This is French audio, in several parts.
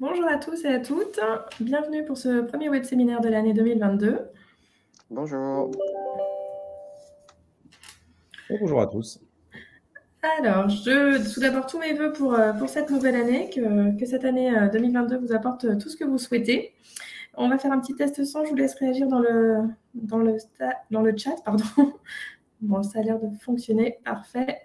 Bonjour à tous et à toutes, bienvenue pour ce premier web séminaire de l'année 2022. Bonjour. Et bonjour à tous. Alors, tout d'abord tous mes voeux pour cette nouvelle année, que cette année 2022 vous apporte tout ce que vous souhaitez. On va faire un petit test son, je vous laisse réagir dans le chat, pardon. Bon, ça a l'air de fonctionner, parfait.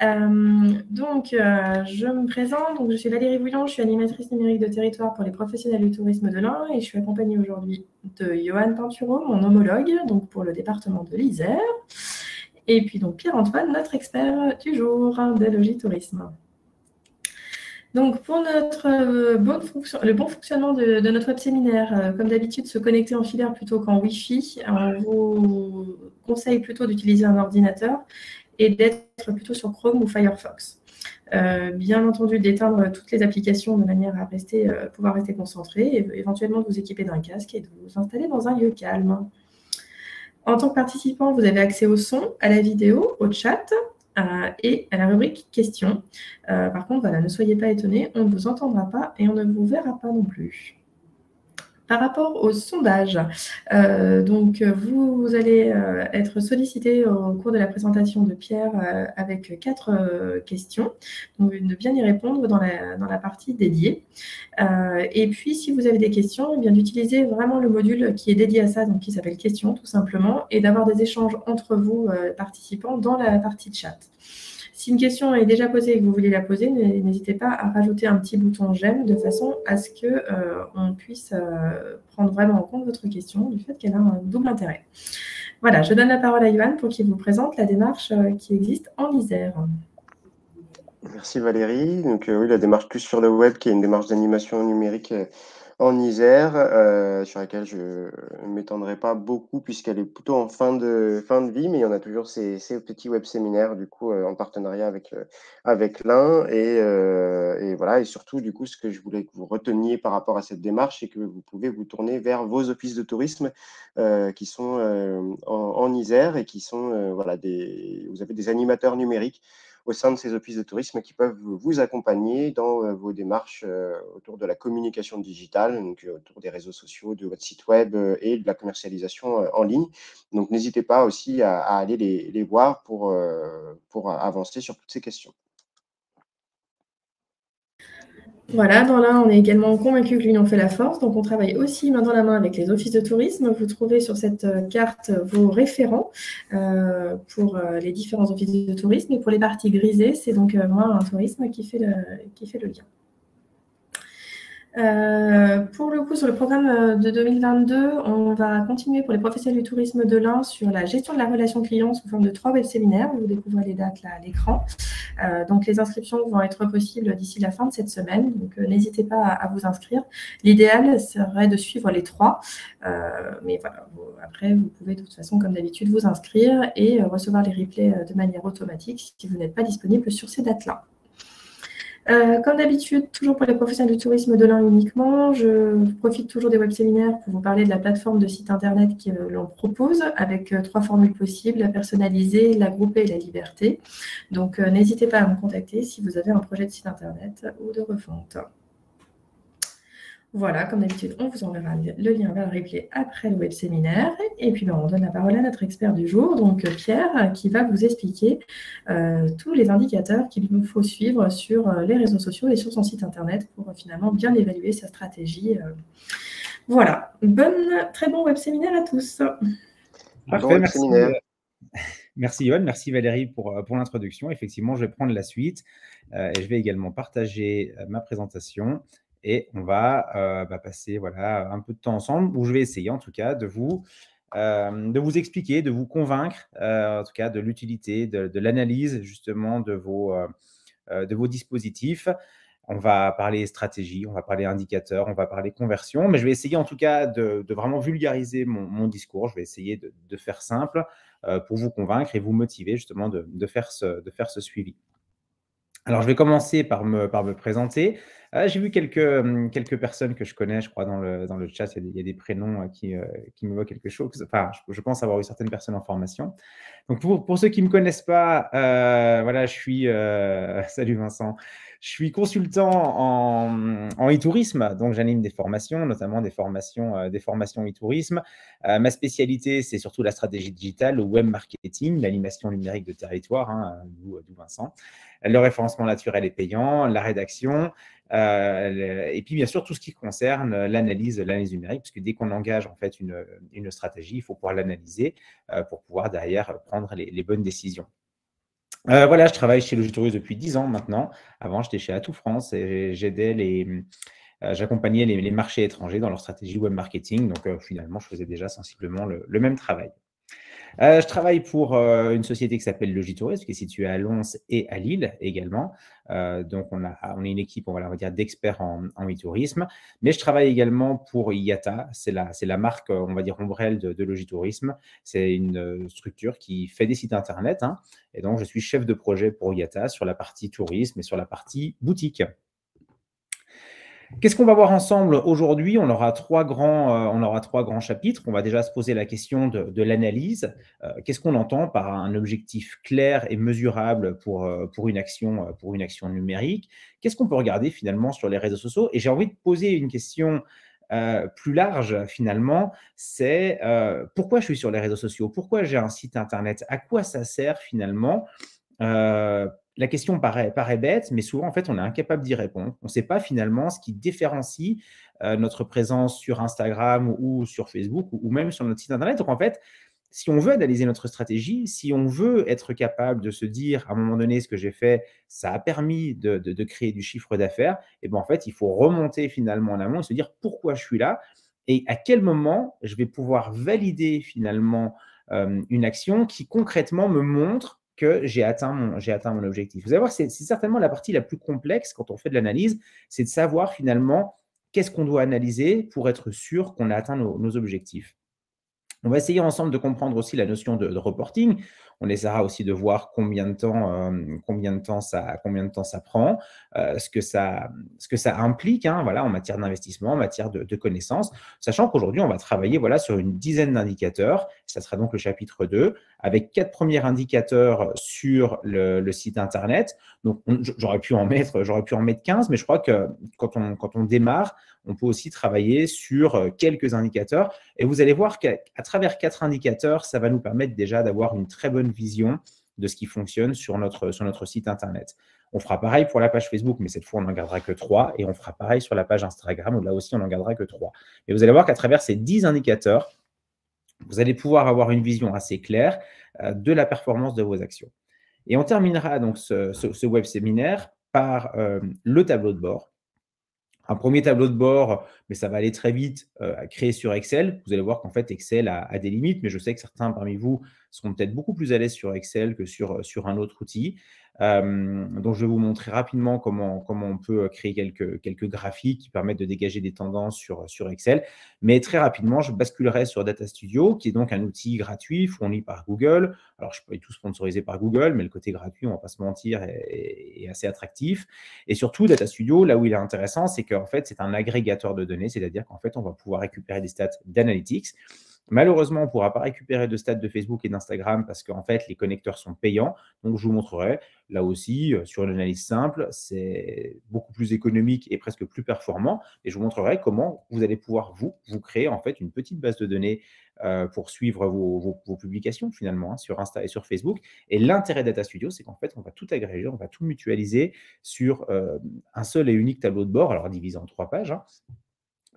Je me présente, donc je suis Valérie Bouillon, je suis animatrice numérique de territoire pour les professionnels du tourisme de l'Ain et je suis accompagnée aujourd'hui de Johan Pinturo, mon homologue, donc pour le département de l'Isère, et puis donc Pierre-Antoine, notre expert du jour de Logitourisme. Donc, pour le bon fonctionnement de notre web séminaire, comme d'habitude, se connecter en filaire plutôt qu'en Wi-Fi. On vous conseille plutôt d'utiliser un ordinateur et d'être plutôt sur Chrome ou Firefox. Bien entendu, d'éteindre toutes les applications de manière à pouvoir rester concentré et éventuellement de vous équiper d'un casque et de vous installer dans un lieu calme. En tant que participant, vous avez accès au son, à la vidéo, au chat et à la rubrique questions. Par contre, voilà, ne soyez pas étonnés, on ne vous entendra pas et on ne vous verra pas non plus. Par rapport au sondage, vous allez être sollicité au cours de la présentation de Pierre avec 4 questions, donc de bien y répondre dans la partie dédiée. Et puis, si vous avez des questions, eh bien d'utiliser vraiment le module qui est dédié à ça, donc qui s'appelle questions tout simplement, et d'avoir des échanges entre vous, participants, dans la partie chat. Si une question est déjà posée et que vous voulez la poser, n'hésitez pas à rajouter un petit bouton j'aime de façon à ce qu'on puisse prendre vraiment en compte votre question du fait qu'elle a un double intérêt. Voilà, je donne la parole à Johan pour qu'il vous présente la démarche qui existe en Isère. Merci Valérie. Donc oui, la démarche Plus sur le web, qui est une démarche d'animation numérique en Isère, sur laquelle je ne m'étendrai pas beaucoup puisqu'elle est plutôt en fin de vie, mais il y en a toujours ces petits web séminaires du coup en partenariat avec l'Ain et voilà. Et surtout du coup, ce que je voulais que vous reteniez par rapport à cette démarche, c'est que vous pouvez vous tourner vers vos offices de tourisme qui sont en Isère et qui sont voilà, vous avez des animateurs numériques au sein de ces offices de tourisme qui peuvent vous accompagner dans vos démarches autour de la communication digitale, donc autour des réseaux sociaux, de votre site web et de la commercialisation en ligne. Donc n'hésitez pas aussi à aller les voir pour avancer sur toutes ces questions. Voilà, dans l'Ain, on est également convaincu que l'union fait la force, donc on travaille aussi main dans la main avec les offices de tourisme. Vous trouvez sur cette carte vos référents pour les différents offices de tourisme. Et pour les parties grisées, c'est donc moi, un tourisme qui fait le lien. Pour le coup, sur le programme de 2022, on va continuer pour les professionnels du tourisme de l'Ain sur la gestion de la relation client sous forme de 3 web-séminaires. Vous découvrez les dates là à l'écran. Donc, les inscriptions vont être possibles d'ici la fin de cette semaine. Donc, n'hésitez pas à vous inscrire. L'idéal serait de suivre les 3. Mais voilà, après, vous pouvez de toute façon, comme d'habitude, vous inscrire et recevoir les replays de manière automatique si vous n'êtes pas disponible sur ces dates-là. Comme d'habitude, toujours pour les professionnels du tourisme de l'Ain uniquement, je profite toujours des web-séminaires pour vous parler de la plateforme de site internet que l'on propose avec 3 formules possibles, la personnalisée, la groupée et la liberté. Donc, n'hésitez pas à me contacter si vous avez un projet de site internet ou de refonte. Voilà, comme d'habitude, on vous enverra le lien vers le replay après le web-séminaire. Et puis, on donne la parole à notre expert du jour, donc Pierre, qui va vous expliquer tous les indicateurs qu'il vous faut suivre sur les réseaux sociaux et sur son site internet pour finalement bien évaluer sa stratégie. Voilà, très bon web-séminaire à tous. Parfait, merci. Merci Yoann, merci Valérie pour l'introduction. Effectivement, je vais prendre la suite et je vais également partager ma présentation. Et on va passer voilà, un peu de temps ensemble, où je vais essayer en tout cas de vous expliquer, de vous convaincre, en tout cas de l'utilité, de l'analyse justement de vos dispositifs. On va parler stratégie, on va parler indicateurs, on va parler conversion, mais je vais essayer en tout cas de vraiment vulgariser mon discours. Je vais essayer de faire simple pour vous convaincre et vous motiver justement de faire ce suivi. Alors, je vais commencer par me présenter. J'ai vu quelques personnes que je connais, je crois, dans le chat. Il y a des prénoms qui m'évoquent quelque chose. Enfin, je pense avoir eu certaines personnes en formation. Donc, pour ceux qui ne me connaissent pas, voilà, je suis… salut Vincent. Je suis consultant en e-tourisme, donc j'anime des formations, notamment des formations e-tourisme. Ma spécialité, c'est surtout la stratégie digitale, le web marketing, l'animation numérique de territoire, hein, d'où Vincent, le référencement naturel et payant, la rédaction, et puis bien sûr tout ce qui concerne l'analyse numérique, parce que dès qu'on engage en fait une stratégie, il faut pouvoir l'analyser pour pouvoir derrière prendre les bonnes décisions. Voilà, je travaille chez Logitourisme depuis 10 ans maintenant. Avant, j'étais chez Atout France et j'accompagnais les marchés étrangers dans leur stratégie web marketing. Donc, finalement, je faisais déjà sensiblement le même travail. Je travaille pour une société qui s'appelle Logitourisme, qui est située à Lons et à Lille également. Donc, on est une équipe, on va dire, d'experts en e-tourisme. Mais je travaille également pour IATA. C'est la marque, on va dire, ombrelle de Logitourisme. C'est une structure qui fait des sites Internet. Hein, et donc, je suis chef de projet pour IATA sur la partie tourisme et sur la partie boutique. Qu'est-ce qu'on va voir ensemble aujourd'hui? On aura trois grands chapitres. On va déjà se poser la question de l'analyse. Qu'est-ce qu'on entend par un objectif clair et mesurable pour une action numérique? Qu'est-ce qu'on peut regarder finalement sur les réseaux sociaux? Et j'ai envie de poser une question plus large finalement, c'est pourquoi je suis sur les réseaux sociaux? Pourquoi j'ai un site internet? À quoi ça sert finalement? La question paraît bête, mais souvent, en fait, on est incapable d'y répondre. On ne sait pas finalement ce qui différencie notre présence sur Instagram ou sur Facebook ou même sur notre site Internet. Donc, en fait, si on veut analyser notre stratégie, si on veut être capable de se dire, à un moment donné, ce que j'ai fait, ça a permis de créer du chiffre d'affaires, et bien, en fait, il faut remonter finalement en amont et se dire pourquoi je suis là et à quel moment je vais pouvoir valider finalement une action qui concrètement me montre que j'ai atteint mon objectif. Vous allez voir, c'est certainement la partie la plus complexe quand on fait de l'analyse, c'est de savoir finalement qu'est-ce qu'on doit analyser pour être sûr qu'on a atteint nos objectifs. On va essayer ensemble de comprendre aussi la notion de reporting. On essaiera aussi de voir combien de temps ça prend, ce que ça implique, hein, voilà, en matière d'investissement, en matière de connaissances, sachant qu'aujourd'hui, on va travailler sur une dizaine d'indicateurs. Ça sera donc le chapitre 2, avec 4 premiers indicateurs sur le site Internet. Donc, j'aurais pu en mettre 15, mais je crois que quand on démarre, on peut aussi travailler sur quelques indicateurs. Et vous allez voir qu'à travers 4 indicateurs, ça va nous permettre déjà d'avoir une très bonne vision de ce qui fonctionne sur notre site Internet. On fera pareil pour la page Facebook, mais cette fois, on n'en gardera que 3. Et on fera pareil sur la page Instagram, où là aussi, on n'en gardera que 3. Et vous allez voir qu'à travers ces 10 indicateurs, vous allez pouvoir avoir une vision assez claire de la performance de vos actions. Et on terminera donc ce web séminaire par le tableau de bord. Un premier tableau de bord, mais ça va aller très vite, à créer sur Excel. Vous allez voir qu'en fait, Excel a des limites, mais je sais que certains parmi vous seront peut-être beaucoup plus à l'aise sur Excel que sur un autre outil. Donc, je vais vous montrer rapidement comment on peut créer quelques graphiques qui permettent de dégager des tendances sur Excel. Mais très rapidement, je basculerai sur Data Studio, qui est donc un outil gratuit fourni par Google. Alors, je ne suis pas du tout sponsorisé par Google, mais le côté gratuit, on ne va pas se mentir, est assez attractif. Et surtout, Data Studio, là où il est intéressant, c'est qu'en fait, c'est un agrégateur de données, c'est-à-dire qu'en fait, on va pouvoir récupérer des stats d'analytics. Malheureusement, on ne pourra pas récupérer de stats de Facebook et d'Instagram parce qu'en fait, les connecteurs sont payants. Donc, je vous montrerai, là aussi, sur une analyse simple, c'est beaucoup plus économique et presque plus performant. Et je vous montrerai comment vous allez pouvoir, vous créer en fait une petite base de données pour suivre vos publications finalement, hein, sur Insta et sur Facebook. Et l'intérêt Data Studio, c'est qu'en fait, on va tout agréger, on va tout mutualiser sur un seul et unique tableau de bord, alors divisé en 3 pages, hein.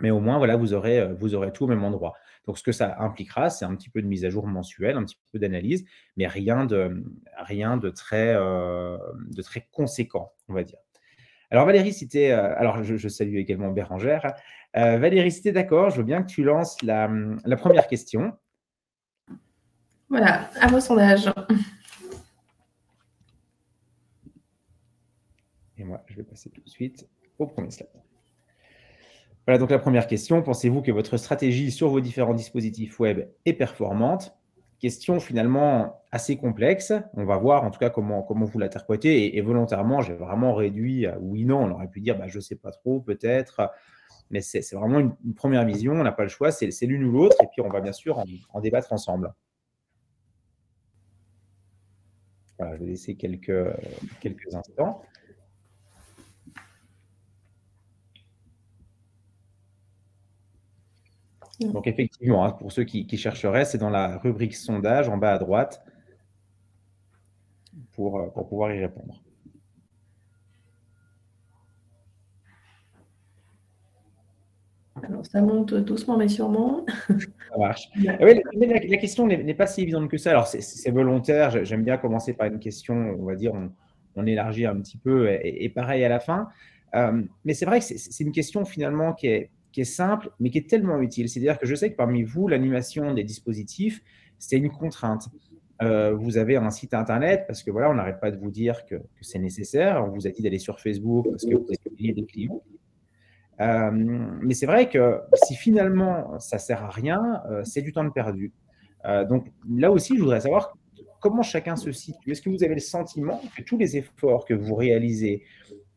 Mais au moins, voilà, vous aurez tout au même endroit. Donc, ce que ça impliquera, c'est un petit peu de mise à jour mensuelle, un petit peu d'analyse, mais rien de très conséquent, on va dire. Alors, Valérie, si tu es… alors, je salue également Bérangère. Valérie, si tu es d'accord, je veux bien que tu lances la première question. Voilà, à vos sondages. Et moi, je vais passer tout de suite au premier slide. Voilà, donc la première question, pensez-vous que votre stratégie sur vos différents dispositifs web est performante? question finalement assez complexe. On va voir en tout cas comment vous l'interprétez. Et volontairement, j'ai vraiment réduit à oui, non. On aurait pu dire je ne sais pas trop, peut-être. Mais c'est vraiment une première vision. On n'a pas le choix. C'est l'une ou l'autre. Et puis, on va bien sûr en débattre ensemble. Voilà, je vais laisser quelques instants. Donc, effectivement, pour ceux qui chercheraient, c'est dans la rubrique sondage en bas à droite pour pouvoir y répondre. Alors, ça monte doucement mais sûrement. Ça marche. Oui, la question n'est pas si évidente que ça. Alors, c'est volontaire. J'aime bien commencer par une question, on va dire, on élargit un petit peu et pareil à la fin. Mais c'est vrai que c'est une question finalement qui est simple, mais qui est tellement utile. C'est-à-dire que je sais que parmi vous, l'animation des dispositifs, c'est une contrainte. Vous avez un site internet parce que voilà, on n'arrête pas de vous dire que c'est nécessaire. On vous a dit d'aller sur Facebook parce que vous avez des clients. Mais c'est vrai que si finalement ça ne sert à rien, c'est du temps de perdu. Donc là aussi, je voudrais savoir comment chacun se situe. Est-ce que vous avez le sentiment que tous les efforts que vous réalisez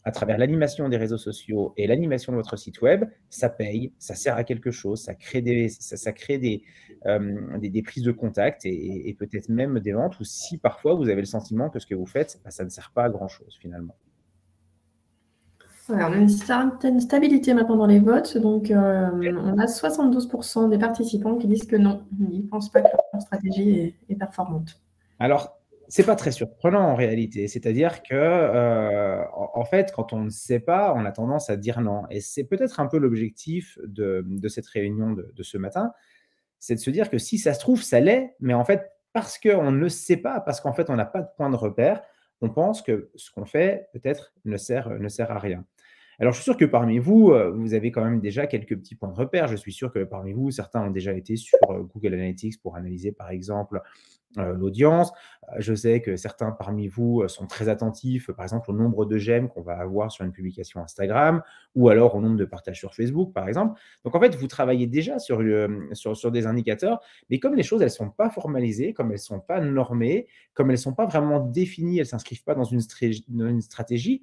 à travers l'animation des réseaux sociaux et l'animation de votre site web, ça paye, ça sert à quelque chose, ça crée des prises de contact et peut-être même des ventes, ou si parfois vous avez le sentiment que ce que vous faites, ça ne sert pas à grand-chose finalement? Ouais, on a une certaine stabilité maintenant dans les votes. Donc, on a 72% des participants qui disent que non, ils ne pensent pas que leur stratégie est performante. Alors, ce n'est pas très surprenant en réalité. C'est-à-dire que, en fait, quand on ne sait pas, on a tendance à dire non. Et c'est peut-être un peu l'objectif de cette réunion de ce matin, c'est de se dire que si ça se trouve, ça l'est, mais en fait, parce qu'on ne sait pas, parce qu'en fait, on n'a pas de point de repère, on pense que ce qu'on fait, peut-être, ne sert à rien. Alors, je suis sûr que parmi vous, vous avez quand même déjà quelques petits points de repère. Je suis sûr que parmi vous, certains ont déjà été sur Google Analytics pour analyser, par exemple, l'audience. Je sais que certains parmi vous sont très attentifs, par exemple, au nombre de j'aime qu'on va avoir sur une publication Instagram ou alors au nombre de partages sur Facebook, par exemple. Donc, en fait, vous travaillez déjà sur des indicateurs, mais comme les choses, elles ne sont pas formalisées, comme elles ne sont pas normées, comme elles ne sont pas vraiment définies, elles ne s'inscrivent pas dans une stratégie,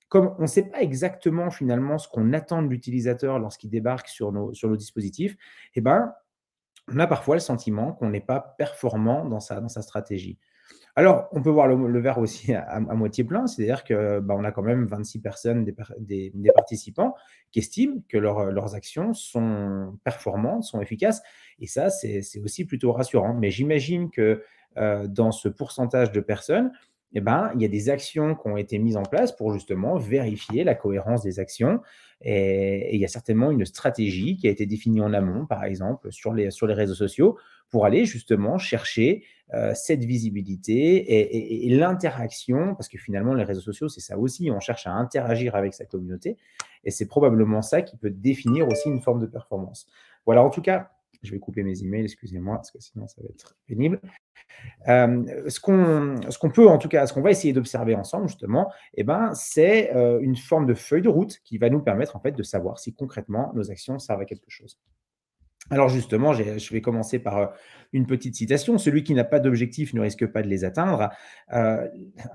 comme on ne sait pas exactement finalement ce qu'on attend de l'utilisateur lorsqu'il débarque sur nos dispositifs, eh ben, on a parfois le sentiment qu'on n'est pas performant dans sa stratégie. Alors, on peut voir le verre aussi à moitié plein, c'est-à-dire qu'on a quand même 26 personnes, des participants, qui estiment que leurs actions sont performantes, sont efficaces, et ça, c'est aussi plutôt rassurant. Mais j'imagine que dans ce pourcentage de personnes, il y a des actions qui ont été mises en place pour justement vérifier la cohérence des actions. Et il y a certainement une stratégie qui a été définie en amont, par exemple, sur les réseaux sociaux, pour aller justement chercher cette visibilité et l'interaction, parce que finalement, les réseaux sociaux, c'est ça aussi, on cherche à interagir avec sa communauté, et c'est probablement ça qui peut définir aussi une forme de performance. Voilà, en tout cas, je vais couper mes emails, excusez-moi, parce que sinon, ça va être pénible. Ce qu'on peut, en tout cas, ce qu'on va essayer d'observer ensemble, justement, c'est une forme de feuille de route qui va nous permettre, en fait, de savoir si concrètement nos actions servent à quelque chose. Alors justement, je vais commencer par une petite citation. Celui qui n'a pas d'objectif ne risque pas de les atteindre. Un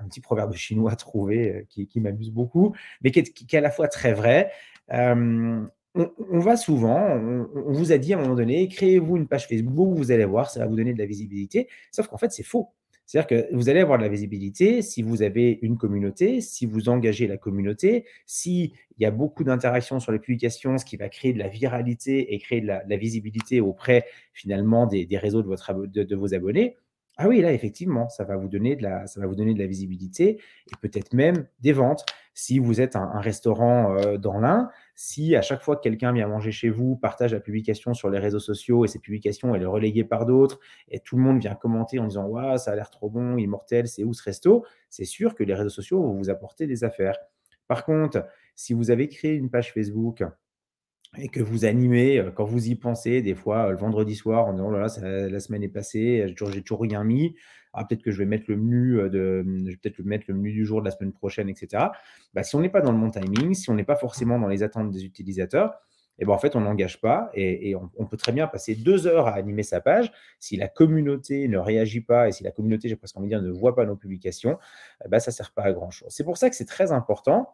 petit proverbe chinois trouvé qui m'amuse beaucoup, mais qui est à la fois très vrai. On va souvent, on vous a dit à un moment donné, créez-vous une page Facebook, vous allez voir, ça va vous donner de la visibilité. Sauf qu'en fait, c'est faux. C'est-à-dire que vous allez avoir de la visibilité si vous avez une communauté, si vous engagez la communauté, s'il y a beaucoup d'interactions sur les publications, ce qui va créer de la viralité et créer de la visibilité auprès finalement des réseaux de vos abonnés. Ah oui, là, effectivement, ça va vous donner de la visibilité et peut-être même des ventes. Si vous êtes un restaurant dans l'Ain, si à chaque fois que quelqu'un vient manger chez vous, partage la publication sur les réseaux sociaux et cette publication elle est relayée par d'autres et tout le monde vient commenter en disant « Waouh, ça a l'air trop bon, immortel, c'est où ce resto ?» C'est sûr que les réseaux sociaux vont vous apporter des affaires. Par contre, si vous avez créé une page Facebook et que vous animez, quand vous y pensez, des fois, le vendredi soir, en disant: «Oh là là, la semaine est passée, j'ai toujours rien mis. Ah, peut-être que je vais mettre le menu, je vais peut-être mettre le menu du jour de la semaine prochaine» et cetera. Si on n'est pas dans le bon timing, si on n'est pas forcément dans les attentes des utilisateurs, et ben, en fait, on n'engage pas et on peut très bien passer 2 heures à animer sa page. Si la communauté ne réagit pas et si la communauté, j'ai presque envie de dire, ne voit pas nos publications, bah, ça ne sert pas à grand-chose. C'est pour ça que c'est très important,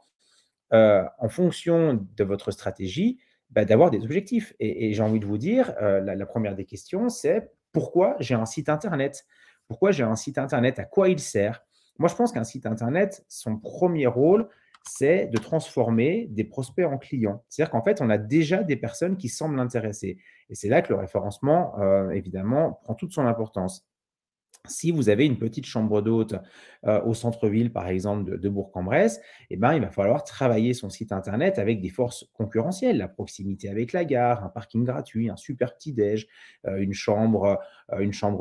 en fonction de votre stratégie, bah, d'avoir des objectifs et j'ai envie de vous dire, la 1re des questions, c'est: «Pourquoi j'ai un site internet? Pourquoi j'ai un site internet? À quoi il sert?» Moi, je pense qu'un site internet, son premier rôle, c'est de transformer des prospects en clients. C'est-à-dire qu'en fait, on a déjà des personnes qui semblent intéressées et c'est là que le référencement, évidemment, prend toute son importance. Si vous avez une petite chambre d'hôte, au centre-ville, par exemple, de Bourg-en-Bresse, eh ben, il va falloir travailler son site internet avec des forces concurrentielles, la proximité avec la gare, un parking gratuit, un super petit déj, une chambre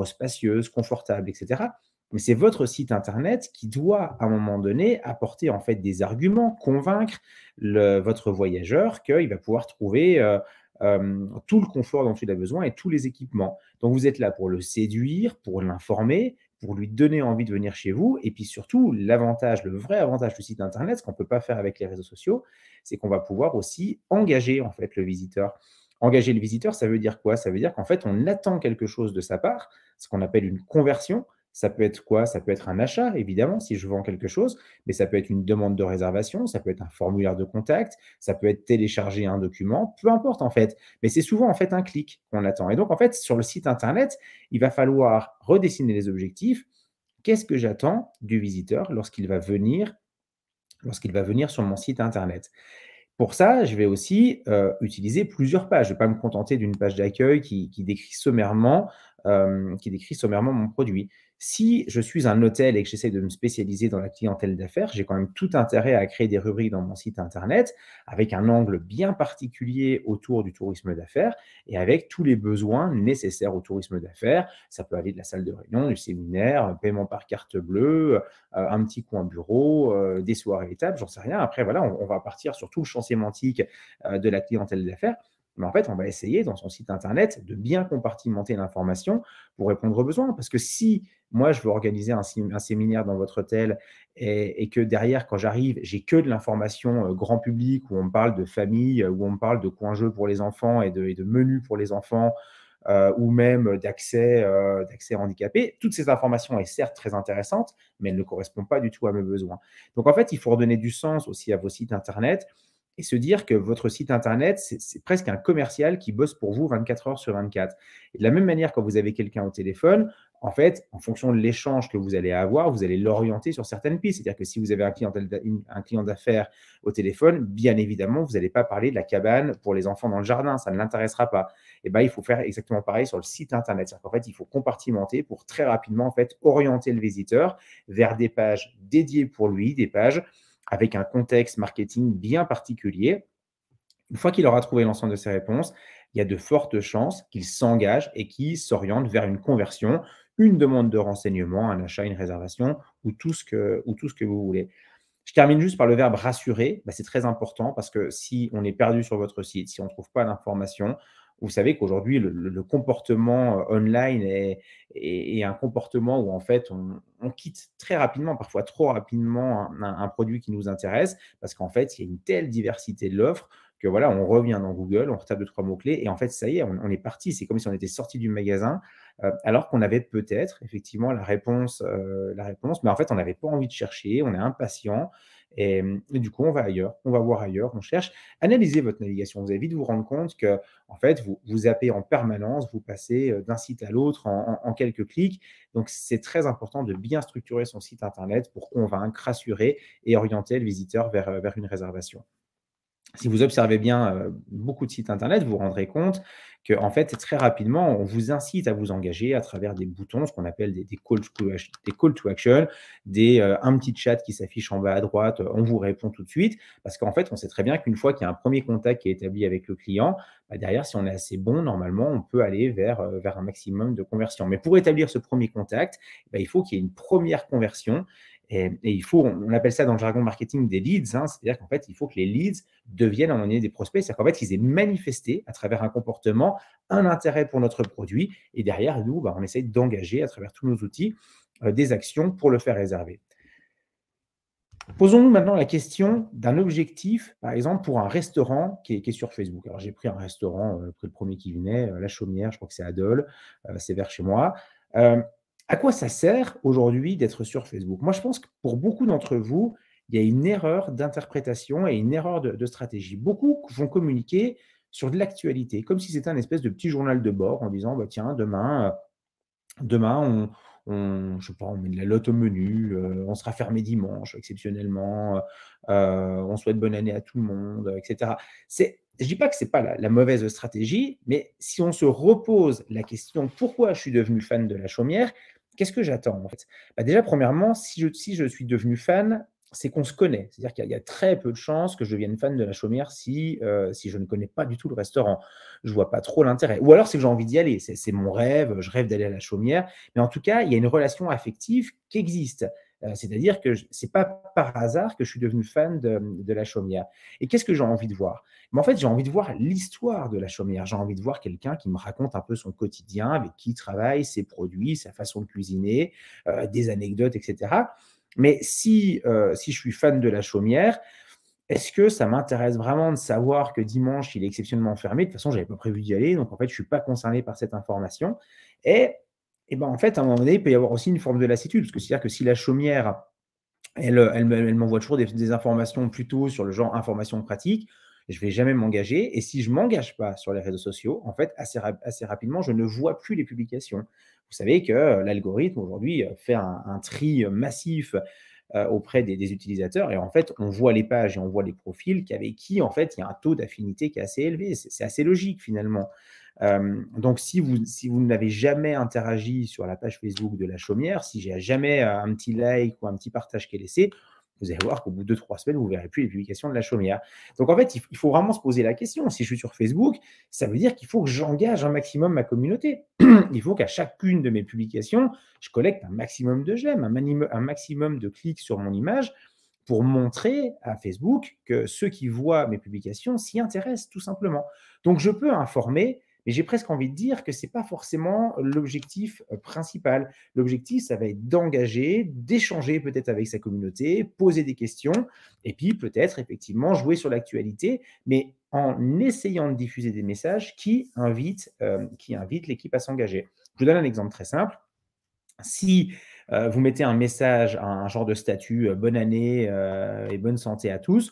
spacieuse, confortable, et cetera. Mais c'est votre site internet qui doit, à un moment donné, apporter, en fait, des arguments, convaincre votre voyageur qu'il va pouvoir trouver, tout le confort dont il a besoin et tous les équipements. Donc, vous êtes là pour le séduire, pour l'informer, pour lui donner envie de venir chez vous. Et puis surtout, l'avantage, le vrai avantage du site internet, ce qu'on ne peut pas faire avec les réseaux sociaux, c'est qu'on va pouvoir aussi engager en fait le visiteur. Engager le visiteur, ça veut dire quoi? Ça veut dire qu'en fait, on attend quelque chose de sa part, ce qu'on appelle une conversion. Ça peut être quoi? Ça peut être un achat, évidemment, si je vends quelque chose, mais ça peut être une demande de réservation, ça peut être un formulaire de contact, ça peut être télécharger un document, peu importe en fait. Mais c'est souvent en fait un clic qu'on attend. Et donc en fait, sur le site internet, il va falloir redessiner les objectifs. Qu'est-ce que j'attends du visiteur lorsqu'il va venir sur mon site internet? Pour ça, je vais aussi, utiliser plusieurs pages. Je ne vais pas me contenter d'une page d'accueil qui décrit sommairement, mon produit. Si je suis un hôtel et que j'essaie de me spécialiser dans la clientèle d'affaires, j'ai quand même tout intérêt à créer des rubriques dans mon site internet avec un angle bien particulier autour du tourisme d'affaires et avec tous les besoins nécessaires au tourisme d'affaires. Ça peut aller de la salle de réunion, du séminaire, paiement par carte bleue, un petit coin bureau, des soirées étapes, j'en sais rien. Après, voilà, on va partir sur tout le champ sémantique de la clientèle d'affaires. Mais en fait, on va essayer dans son site internet de bien compartimenter l'information pour répondre aux besoins. Parce que si moi, je veux organiser un séminaire dans votre hôtel et que derrière, quand j'arrive, j'ai que de l'information grand public où on me parle de famille, où on me parle de coins jeux pour les enfants et de menus pour les enfants, ou même d'accès handicapé. Toutes ces informations sont certes très intéressantes, mais elles ne correspondent pas du tout à mes besoins. Donc en fait, il faut redonner du sens aussi à vos sites internet et se dire que votre site internet, c'est presque un commercial qui bosse pour vous 24 heures sur 24. Et de la même manière, quand vous avez quelqu'un au téléphone, en fait, en fonction de l'échange que vous allez avoir, vous allez l'orienter sur certaines pistes. C'est-à-dire que si vous avez un client d'affaires au téléphone, bien évidemment, vous n'allez pas parler de la cabane pour les enfants dans le jardin, ça ne l'intéressera pas. Et ben, il faut faire exactement pareil sur le site internet. C'est-à-dire qu'en fait, il faut compartimenter pour très rapidement en fait, orienter le visiteur vers des pages dédiées pour lui, des pages avec un contexte marketing bien particulier. Une fois qu'il aura trouvé l'ensemble de ses réponses, il y a de fortes chances qu'il s'engage et qu'il s'oriente vers une conversion, une demande de renseignement, un achat, une réservation ou tout ce que vous voulez. Je termine juste par le verbe rassurer. Bah, c'est très important parce que si on est perdu sur votre site, si on ne trouve pas d'informations, vous savez qu'aujourd'hui, le comportement online est un comportement où en fait, on quitte très rapidement, parfois trop rapidement, un produit qui nous intéresse parce qu'en fait, il y a une telle diversité de l'offre que voilà, on revient dans Google, on retape 2-3 mots-clés et en fait, ça y est, on est parti. C'est comme si on était sorti du magasin alors qu'on avait peut-être effectivement la réponse, mais en fait, on n'avait pas envie de chercher, on est impatient et du coup, on va ailleurs, on va voir ailleurs, on cherche. Analysez votre navigation. Vous allez vite vous rendre compte que en fait, vous zappez en permanence, vous passez d'un site à l'autre en quelques clics. Donc, c'est très important de bien structurer son site internet pour convaincre, rassurer et orienter le visiteur vers une réservation. Si vous observez bien beaucoup de sites internet, vous vous rendrez compte qu'en fait, très rapidement, on vous incite à vous engager à travers des boutons, ce qu'on appelle des call to action, un petit chat qui s'affiche en bas à droite, on vous répond tout de suite. Parce qu'en fait, on sait très bien qu'une fois qu'il y a un premier contact qui est établi avec le client, bah derrière, si on est assez bon, normalement, on peut aller vers un maximum de conversions. Mais pour établir ce premier contact, bah, il faut qu'il y ait une première conversion. Et il faut, on appelle ça dans le jargon marketing des leads, hein, c'est-à-dire qu'en fait, il faut que les leads deviennent à un moment donné des prospects, c'est-à-dire qu'en fait, ils aient manifesté à travers un comportement un intérêt pour notre produit et derrière, nous, bah, on essaye d'engager à travers tous nos outils des actions pour le faire réserver. Posons-nous maintenant la question d'un objectif, par exemple, pour un restaurant qui est sur Facebook. Alors, j'ai pris un restaurant, pris le premier qui venait, La Chaumière, je crois que c'est à Dole, c'est vers chez moi. À quoi ça sert aujourd'hui d'être sur Facebook? Moi, je pense que pour beaucoup d'entre vous, il y a une erreur d'interprétation et une erreur de stratégie. Beaucoup vont communiquer sur de l'actualité, comme si c'était un espèce de petit journal de bord en disant: «Bah, tiens, demain, je sais pas, on met de la lotte au menu, on sera fermé dimanche exceptionnellement, on souhaite bonne année à tout le monde, etc. Je dis pas que c'est pas la mauvaise stratégie, mais si on se repose la question: «Pourquoi je suis devenu fan de La Chaumière?» Qu'est-ce que j'attends, en fait? Bah, déjà, premièrement, si je suis devenu fan, c'est qu'on se connaît. C'est-à-dire qu'il y a très peu de chances que je devienne fan de La Chaumière si je ne connais pas du tout le restaurant. Je vois pas trop l'intérêt. Ou alors, c'est que j'ai envie d'y aller. C'est mon rêve, je rêve d'aller à La Chaumière. Mais en tout cas, il y a une relation affective qui existe. C'est-à-dire que ce n'est pas par hasard que je suis devenu fan de La Chaumière. Et qu'est-ce que j'ai envie de voir? Mais en fait, j'ai envie de voir l'histoire de La Chaumière. J'ai envie de voir quelqu'un qui me raconte un peu son quotidien, avec qui il travaille, ses produits, sa façon de cuisiner, des anecdotes, etc. Mais si je suis fan de La Chaumière, est-ce que ça m'intéresse vraiment de savoir que dimanche, il est exceptionnellement fermé? De toute façon, je n'avais pas prévu d'y aller, donc en fait, je ne suis pas concerné par cette information. Et, et ben, en fait, à un moment donné, il peut y avoir aussi une forme de lassitude, parce que c'est-à-dire que si La Chaumière, elle m'envoie toujours des informations plutôt sur le genre information pratique, je ne vais jamais m'engager. Et si je ne m'engage pas sur les réseaux sociaux, en fait, assez rapidement, je ne vois plus les publications. Vous savez que l'algorithme aujourd'hui fait un tri massif auprès des utilisateurs. Et en fait, on voit les pages et on voit les profils avec qui, en fait, il y a un taux d'affinité qui est assez élevé. C'est assez logique, finalement. Donc, si vous n'avez jamais interagi sur la page Facebook de La Chaumière, si j'ai jamais un petit like ou un petit partage qui est laissé, vous allez voir qu'au bout de 2-3 semaines, vous ne verrez plus les publications de La Chaumière. Donc, en fait, il faut vraiment se poser la question. Si je suis sur Facebook, ça veut dire qu'il faut que j'engage un maximum ma communauté. Il faut qu'à chacune de mes publications, je collecte un maximum de j'aime, un maximum de clics sur mon image pour montrer à Facebook que ceux qui voient mes publications s'y intéressent, tout simplement. Donc, je peux informer, mais j'ai presque envie de dire que ce n'est pas forcément l'objectif principal. L'objectif, ça va être d'engager, d'échanger peut-être avec sa communauté, poser des questions, et puis peut-être effectivement jouer sur l'actualité, mais en essayant de diffuser des messages qui invitent l'équipe à s'engager. Je vous donne un exemple très simple. Si vous mettez un message, un genre de statut bonne année et bonne santé à tous,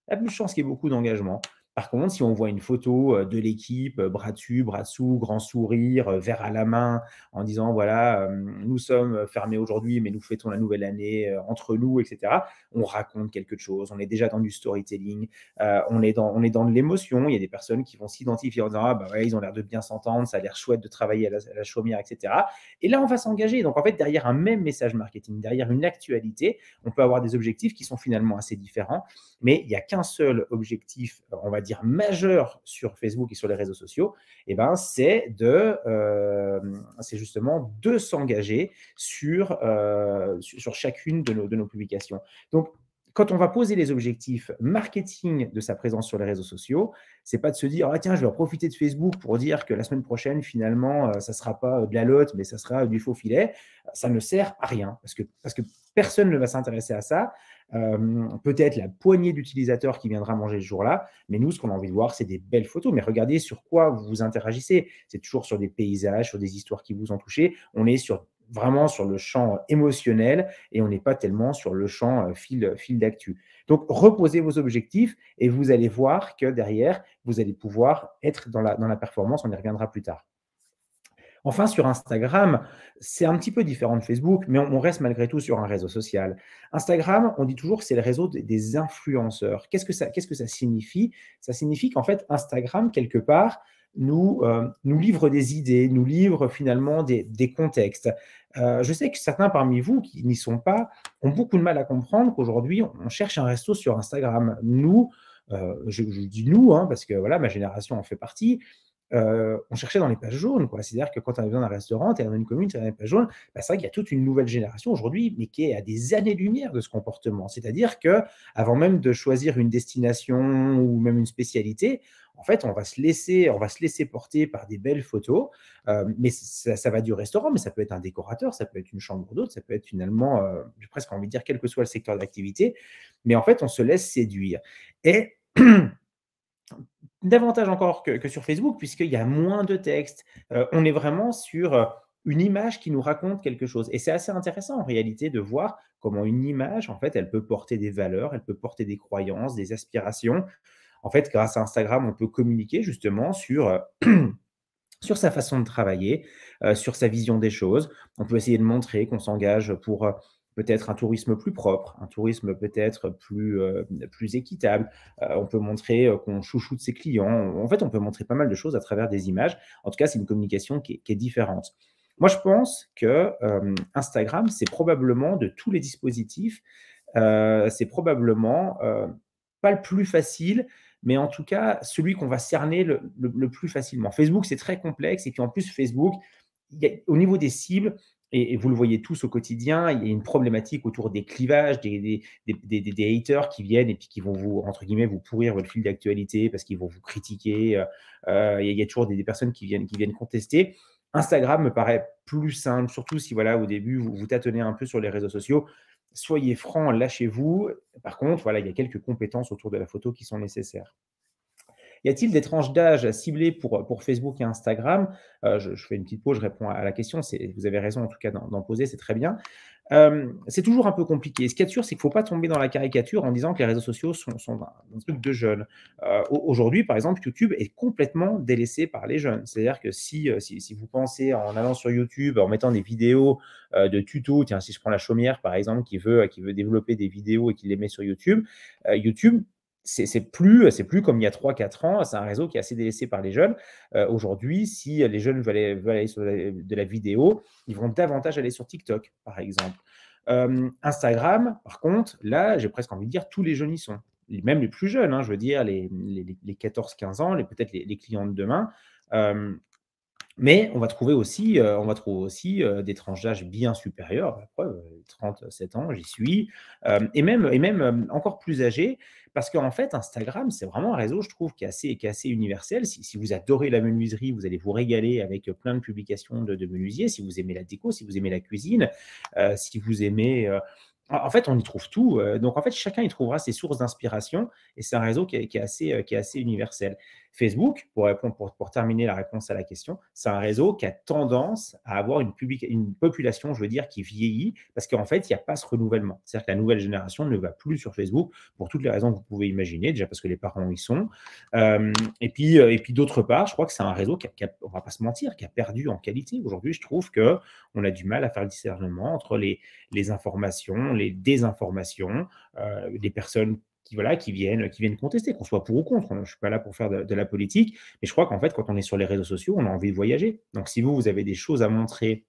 il y a plus de chances qu'il y ait beaucoup d'engagement. Par contre, si on voit une photo de l'équipe, bras dessus, bras dessous, grand sourire, verre à la main, en disant voilà, nous sommes fermés aujourd'hui, mais nous fêtons la nouvelle année entre nous, etc. On raconte quelque chose, on est déjà dans du storytelling, on est dans de l'émotion. Il y a des personnes qui vont s'identifier en disant ah bah ouais, ils ont l'air de bien s'entendre, ça a l'air chouette de travailler à la Chaumière, etc. Et là, on va s'engager. Donc en fait, derrière un même message marketing, derrière une actualité, on peut avoir des objectifs qui sont finalement assez différents. Mais il n'y a qu'un seul objectif, on va dire, majeur sur Facebook et sur les réseaux sociaux, et ben, c'est justement de s'engager sur chacune de nos publications. Donc, quand on va poser les objectifs marketing de sa présence sur les réseaux sociaux, c'est pas de se dire ah tiens, je vais en profiter de Facebook pour dire que la semaine prochaine, finalement, ça ne sera pas de la lotte, mais ça sera du faux filet. Ça ne sert à rien parce que personne ne va s'intéresser à ça. Peut-être la poignée d'utilisateurs qui viendra manger ce jour-là, mais nous, ce qu'on a envie de voir, c'est des belles photos. Mais regardez sur quoi vous interagissez. C'est toujours sur des paysages, sur des histoires qui vous ont touché. On est vraiment sur le champ émotionnel et on n'est pas tellement sur le champ fil d'actu. Donc, reposez vos objectifs et vous allez voir que derrière, vous allez pouvoir être dans la performance. On y reviendra plus tard. Enfin, sur Instagram, c'est un petit peu différent de Facebook, mais on reste malgré tout sur un réseau social. Instagram, on dit toujours que c'est le réseau des influenceurs. Qu'est-ce que ça signifie? Ça signifie qu'en fait, Instagram, quelque part, nous livre des idées, nous livre finalement des contextes. Je sais que certains parmi vous qui n'y sont pas ont beaucoup de mal à comprendre qu'aujourd'hui, on cherche un resto sur Instagram. Nous, je dis nous, parce que voilà, ma génération en fait partie. on cherchait dans les pages jaunes, quoi. C'est-à-dire que quand on a besoin d'un restaurant, tu es dans une commune, tu es dans les pages jaunes, bah, c'est vrai qu'il y a toute une nouvelle génération aujourd'hui, mais qui est à des années-lumière de ce comportement. C'est-à-dire qu'avant même de choisir une destination ou même une spécialité, en fait, on va se laisser porter par des belles photos, mais ça va du restaurant, mais ça peut être un décorateur, ça peut être une chambre d'hôte, ça peut être finalement, j'ai presque envie de dire, quel que soit le secteur d'activité, mais en fait, on se laisse séduire. Et davantage encore que sur Facebook, puisqu'il y a moins de texte. On est vraiment sur une image qui nous raconte quelque chose. Et c'est assez intéressant en réalité de voir comment une image, en fait, elle peut porter des valeurs, elle peut porter des croyances, des aspirations. En fait, grâce à Instagram, on peut communiquer justement sur sur sa façon de travailler, sur sa vision des choses. On peut essayer de montrer qu'on s'engage pour peut-être un tourisme plus propre, un tourisme peut-être plus équitable. On peut montrer qu'on chouchoute ses clients. En fait, on peut montrer pas mal de choses à travers des images. En tout cas, c'est une communication qui est différente. Moi, je pense que Instagram, c'est probablement de tous les dispositifs, c'est probablement pas le plus facile, mais en tout cas, celui qu'on va cerner le plus facilement. Facebook, c'est très complexe. Et puis en plus, Facebook, au niveau des cibles, et vous le voyez tous au quotidien, il y a une problématique autour des clivages, des haters qui viennent et puis qui vont vous, entre guillemets, vous pourrir votre fil d'actualité parce qu'ils vont vous critiquer. Il y a toujours des personnes qui viennent contester. Instagram me paraît plus simple, surtout si voilà, au début, vous tâtonnez un peu sur les réseaux sociaux. Soyez francs, lâchez-vous. Par contre, voilà, il y a quelques compétences autour de la photo qui sont nécessaires. Y a-t-il des tranches d'âge ciblées pour Facebook et Instagram? Je fais une petite pause, je réponds à la question. Vous avez raison en tout cas d'en poser, c'est très bien. C'est toujours un peu compliqué. Ce qu'il y a de sûr, c'est qu'il ne faut pas tomber dans la caricature en disant que les réseaux sociaux sont un truc de jeunes. Aujourd'hui, par exemple, YouTube est complètement délaissé par les jeunes. C'est-à-dire que si vous pensez en allant sur YouTube, en mettant des vidéos de tutos, tiens, si je prends la chaumière, par exemple, qui veut développer des vidéos et qui les met sur YouTube, YouTube, c'est plus comme il y a 3-4 ans, c'est un réseau qui est assez délaissé par les jeunes. Aujourd'hui, si les jeunes veulent aller sur de la vidéo, ils vont davantage aller sur TikTok, par exemple. Instagram, par contre, là, j'ai presque envie de dire, tous les jeunes y sont. Même les plus jeunes, hein, je veux dire, les 14-15 ans, peut-être les clients de demain. Mais on va trouver aussi des tranches d'âge bien supérieures. La preuve, 37 ans, j'y suis. Et même encore plus âgés, parce qu'en fait, Instagram, c'est vraiment un réseau, je trouve, qui est assez universel. Si vous adorez la menuiserie, vous allez vous régaler avec plein de publications de menuisiers. Si vous aimez la déco, si vous aimez la cuisine, si vous aimez... En fait, on y trouve tout. Donc, en fait, chacun y trouvera ses sources d'inspiration. Et c'est un réseau qui est assez universel. Facebook, pour terminer la réponse à la question, c'est un réseau qui a tendance à avoir une population, je veux dire, qui vieillit, parce qu'en fait, il n'y a pas ce renouvellement. C'est-à-dire que la nouvelle génération ne va plus sur Facebook pour toutes les raisons que vous pouvez imaginer, déjà parce que les parents y sont. Et puis d'autre part, je crois que c'est un réseau on ne va pas se mentir, qui a perdu en qualité. Aujourd'hui, je trouve qu'on a du mal à faire le discernement entre les informations, les désinformations, des personnes qui viennent contester, qu'on soit pour ou contre. Je ne suis pas là pour faire de la politique, mais je crois qu'en fait, quand on est sur les réseaux sociaux, on a envie de voyager. Donc, si vous avez des choses à montrer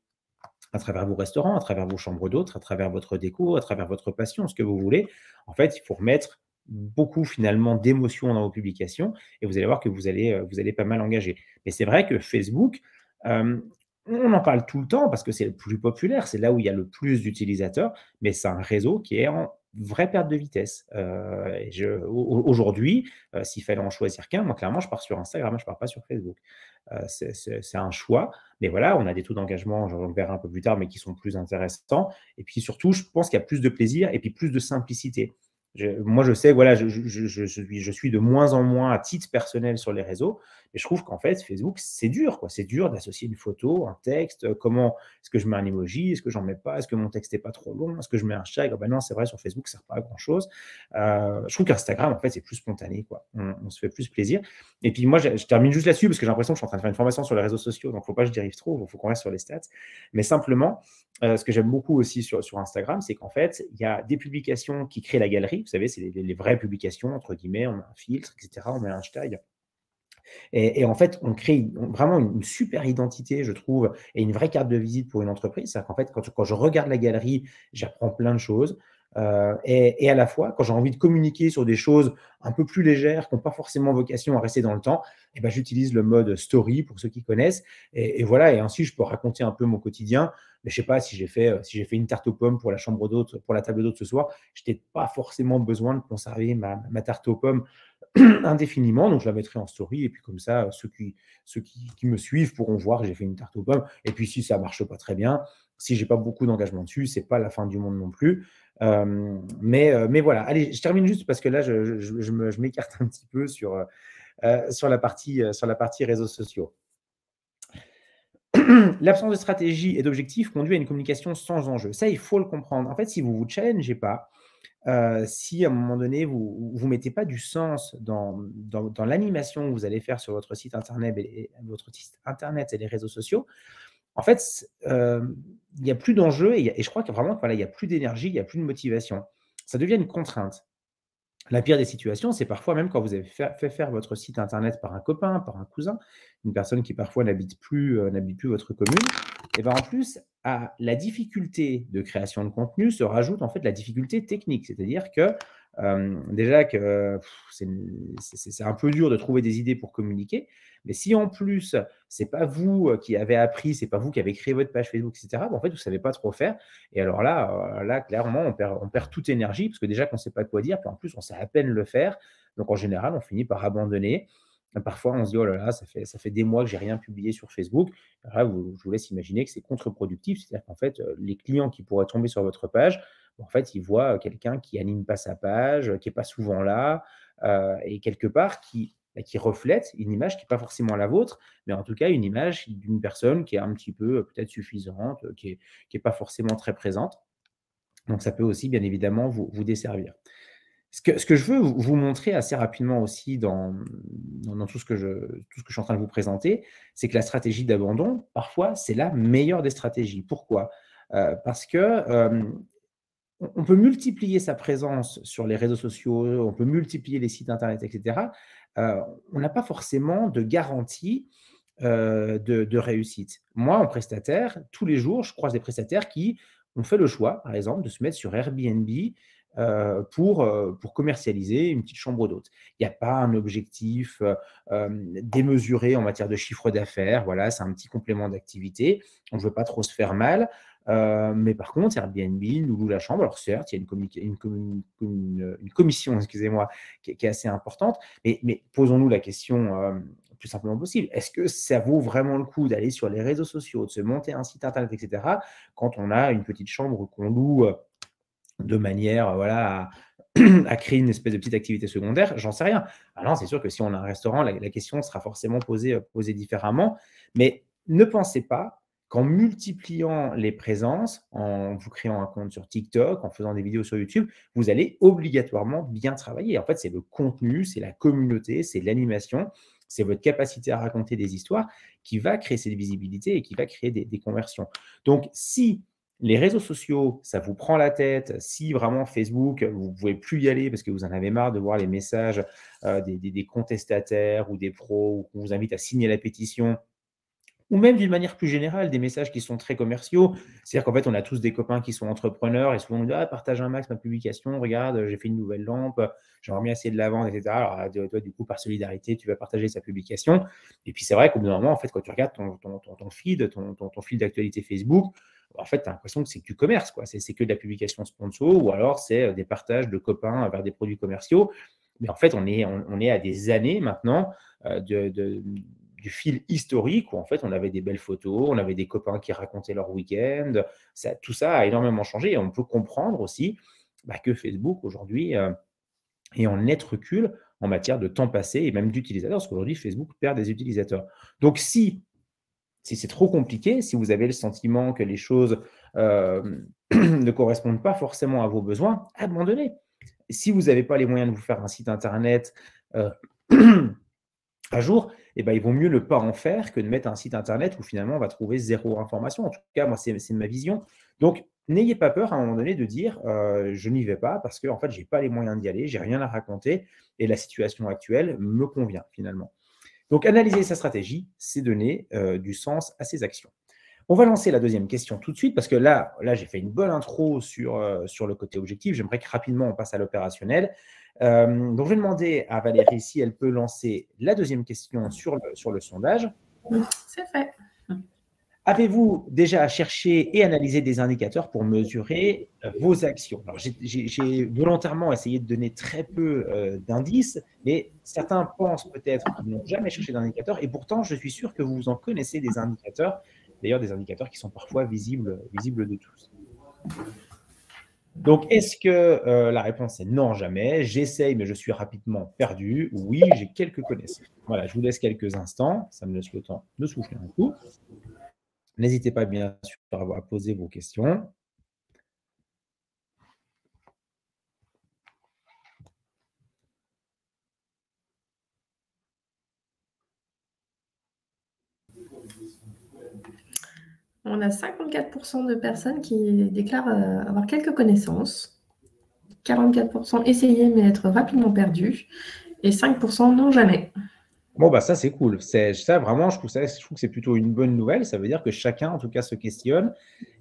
à travers vos restaurants, à travers vos chambres d'hôtes, à travers votre déco, à travers votre passion, ce que vous voulez, en fait, il faut remettre beaucoup finalement d'émotions dans vos publications et vous allez voir que vous allez pas mal engager. Mais c'est vrai que Facebook, on en parle tout le temps parce que c'est le plus populaire, c'est là où il y a le plus d'utilisateurs, mais c'est un réseau qui est en vraie perte de vitesse. Aujourd'hui, s'il fallait en choisir qu'un, moi clairement, je pars sur Instagram, je ne pars pas sur Facebook. C'est un choix, mais voilà, on a des taux d'engagement, je le verrai un peu plus tard, mais qui sont plus intéressants. Et puis surtout, je pense qu'il y a plus de plaisir et puis plus de simplicité. Moi, je sais, voilà, je suis de moins en moins à titre personnel sur les réseaux, mais je trouve qu'en fait, Facebook, c'est dur, quoi. C'est dur d'associer une photo, un texte. Est-ce que je mets un emoji? Est-ce que j'en mets pas? Est-ce que mon texte n'est pas trop long? Est-ce que je mets un hashtag? Ben non, c'est vrai, sur Facebook, ça ne sert pas à grand-chose. Je trouve qu'Instagram, en fait, c'est plus spontané, quoi. On se fait plus plaisir. Et puis moi, je termine juste là-dessus parce que j'ai l'impression que je suis en train de faire une formation sur les réseaux sociaux, donc il ne faut pas que je dérive trop, il faut qu'on reste sur les stats. Mais simplement, ce que j'aime beaucoup aussi sur Instagram, c'est qu'en fait, il y a des publications qui créent la galerie. Vous savez, c'est les vraies publications, entre guillemets, on met un filtre, etc., on met un hashtag. Et en fait, on crée vraiment une super identité, je trouve, et une vraie carte de visite pour une entreprise. C'est-à-dire qu'en fait, quand je regarde la galerie, j'apprends plein de choses. Et à la fois, quand j'ai envie de communiquer sur des choses un peu plus légères, qui n'ont pas forcément vocation à rester dans le temps, et ben, j'utilise le mode story pour ceux qui connaissent. Et voilà, et ainsi, je peux raconter un peu mon quotidien. Mais je ne sais pas si j'ai fait une tarte aux pommes pour la chambre d'hôte, pour la table d'hôte ce soir, je n'ai pas forcément besoin de conserver ma tarte aux pommes indéfiniment, donc je la mettrai en story, et puis comme ça, ceux qui me suivent pourront voir que j'ai fait une tarte aux pommes. Et puis si ça ne marche pas très bien, si j'ai pas beaucoup d'engagement dessus, c'est pas la fin du monde non plus. Mais voilà. Allez, je termine juste parce que là, je m'écarte un petit peu sur la partie réseaux sociaux. L'absence de stratégie et d'objectif conduit à une communication sans enjeu. Ça, il faut le comprendre. En fait, si vous vous challengez pas, si à un moment donné, vous ne mettez pas du sens dans l'animation que vous allez faire sur votre site internet et les réseaux sociaux, en fait, il n'y a plus d'enjeu et je crois que vraiment, voilà, il n'y a plus d'énergie, il n'y a plus de motivation. Ça devient une contrainte. La pire des situations, c'est parfois même quand vous avez fait faire votre site internet par un copain, par un cousin, une personne qui parfois n'habite plus votre commune. Et ben en plus, à la difficulté de création de contenu se rajoute en fait la difficulté technique. C'est-à-dire que déjà que c'est un peu dur de trouver des idées pour communiquer. Mais si en plus, ce n'est pas vous qui avez appris, ce n'est pas vous qui avez créé votre page Facebook, etc., en fait, vous ne savez pas trop faire. Et alors là clairement, on perd toute énergie parce que déjà qu'on ne sait pas quoi dire, puis en plus, on sait à peine le faire. Donc, en général, on finit par abandonner. Parfois, on se dit, oh là là, ça fait des mois que je n'ai rien publié sur Facebook. Là, je vous laisse imaginer que c'est contre-productif. C'est-à-dire qu'en fait, les clients qui pourraient tomber sur votre page, en fait, ils voient quelqu'un qui n'anime pas sa page, qui n'est pas souvent là, et quelque part qui reflète une image qui n'est pas forcément la vôtre, mais en tout cas une image d'une personne qui est un petit peu peut-être suffisante, qui est pas forcément très présente. Donc ça peut aussi bien évidemment vous desservir. Ce que je veux vous montrer assez rapidement aussi dans tout ce que je suis en train de vous présenter, c'est que la stratégie d'abandon, parfois, c'est la meilleure des stratégies. Pourquoi? Parce que on peut multiplier sa présence sur les réseaux sociaux, on peut multiplier les sites internet, etc. On n'a pas forcément de garantie de réussite. Moi, en prestataire, tous les jours, je croise des prestataires qui ont fait le choix, par exemple, de se mettre sur Airbnb pour commercialiser une petite chambre d'hôte. Il n'y a pas un objectif démesuré en matière de chiffre d'affaires. Voilà, c'est un petit complément d'activité. On ne veut pas trop se faire mal. Mais par contre, Airbnb nous loue la chambre. Alors certes, il y a une commission, excusez-moi, qui est assez importante. Mais posons-nous la question le plus simplement possible. Est-ce que ça vaut vraiment le coup d'aller sur les réseaux sociaux, de se monter un site internet, etc., quand on a une petite chambre qu'on loue de manière voilà, à créer une espèce de petite activité secondaire? J'en sais rien. Alors c'est sûr que si on a un restaurant, la question sera forcément posée différemment. Mais ne pensez pas qu'en multipliant les présences, en vous créant un compte sur TikTok, en faisant des vidéos sur YouTube, vous allez obligatoirement bien travailler. En fait, c'est le contenu, c'est la communauté, c'est l'animation, c'est votre capacité à raconter des histoires qui va créer cette visibilité et qui va créer des conversions. Donc, si les réseaux sociaux, ça vous prend la tête, si vraiment Facebook, vous ne pouvez plus y aller parce que vous en avez marre de voir les messages des contestataires ou des pros, ou qu'on vous invite à signer la pétition, ou même d'une manière plus générale, des messages qui sont très commerciaux. C'est-à-dire qu'en fait, on a tous des copains qui sont entrepreneurs et souvent on dit « Ah, partage un max ma publication, regarde, j'ai fait une nouvelle lampe, j'aimerais bien essayer de la vendre, etc. » Alors toi, du coup, par solidarité, tu vas partager sa publication. Et puis, c'est vrai qu'au bout d'un moment, en fait, quand tu regardes ton feed, ton fil d'actualité Facebook, en fait, tu as l'impression que c'est que du commerce, quoi. C'est que de la publication sponsor ou alors c'est des partages de copains vers des produits commerciaux. Mais en fait, on est à des années maintenant du fil historique où en fait on avait des belles photos, on avait des copains qui racontaient leur week-end. Tout ça a énormément changé et on peut comprendre aussi que Facebook aujourd'hui est en net recul en matière de temps passé et même d'utilisateurs, parce qu'aujourd'hui Facebook perd des utilisateurs. Donc si c'est trop compliqué, si vous avez le sentiment que les choses ne correspondent pas forcément à vos besoins, abandonnez. Si vous n'avez pas les moyens de vous faire un site internet à jour, il vaut mieux ne pas en faire que de mettre un site internet où finalement on va trouver zéro information. En tout cas, moi, c'est ma vision. Donc, n'ayez pas peur à un moment donné de dire je n'y vais pas parce que en fait, je n'ai pas les moyens d'y aller, je n'ai rien à raconter et la situation actuelle me convient finalement. Donc, analyser sa stratégie, c'est donner du sens à ses actions. On va lancer la deuxième question tout de suite parce que là j'ai fait une bonne intro sur le côté objectif. J'aimerais que rapidement on passe à l'opérationnel. Donc, je vais demander à Valérie si elle peut lancer la deuxième question sur le sondage. C'est fait. Avez-vous déjà cherché et analysé des indicateurs pour mesurer vos actions? Alors, j'ai volontairement essayé de donner très peu d'indices, mais certains pensent peut-être qu'ils n'ont jamais cherché d'indicateurs, et pourtant, je suis sûr que vous en connaissez des indicateurs, d'ailleurs des indicateurs qui sont parfois visibles de tous. Donc, est-ce que la réponse est non, jamais? J'essaye, mais je suis rapidement perdu. Oui, j'ai quelques connaissances. Voilà, je vous laisse quelques instants. Ça me laisse le temps de souffler un coup. N'hésitez pas, bien sûr, à poser vos questions. On a 54% de personnes qui déclarent avoir quelques connaissances, 44% essayer mais être rapidement perdu, et 5% non jamais. Bon, bah ça, c'est cool. Ça, vraiment, je trouve que c'est plutôt une bonne nouvelle. Ça veut dire que chacun, en tout cas, se questionne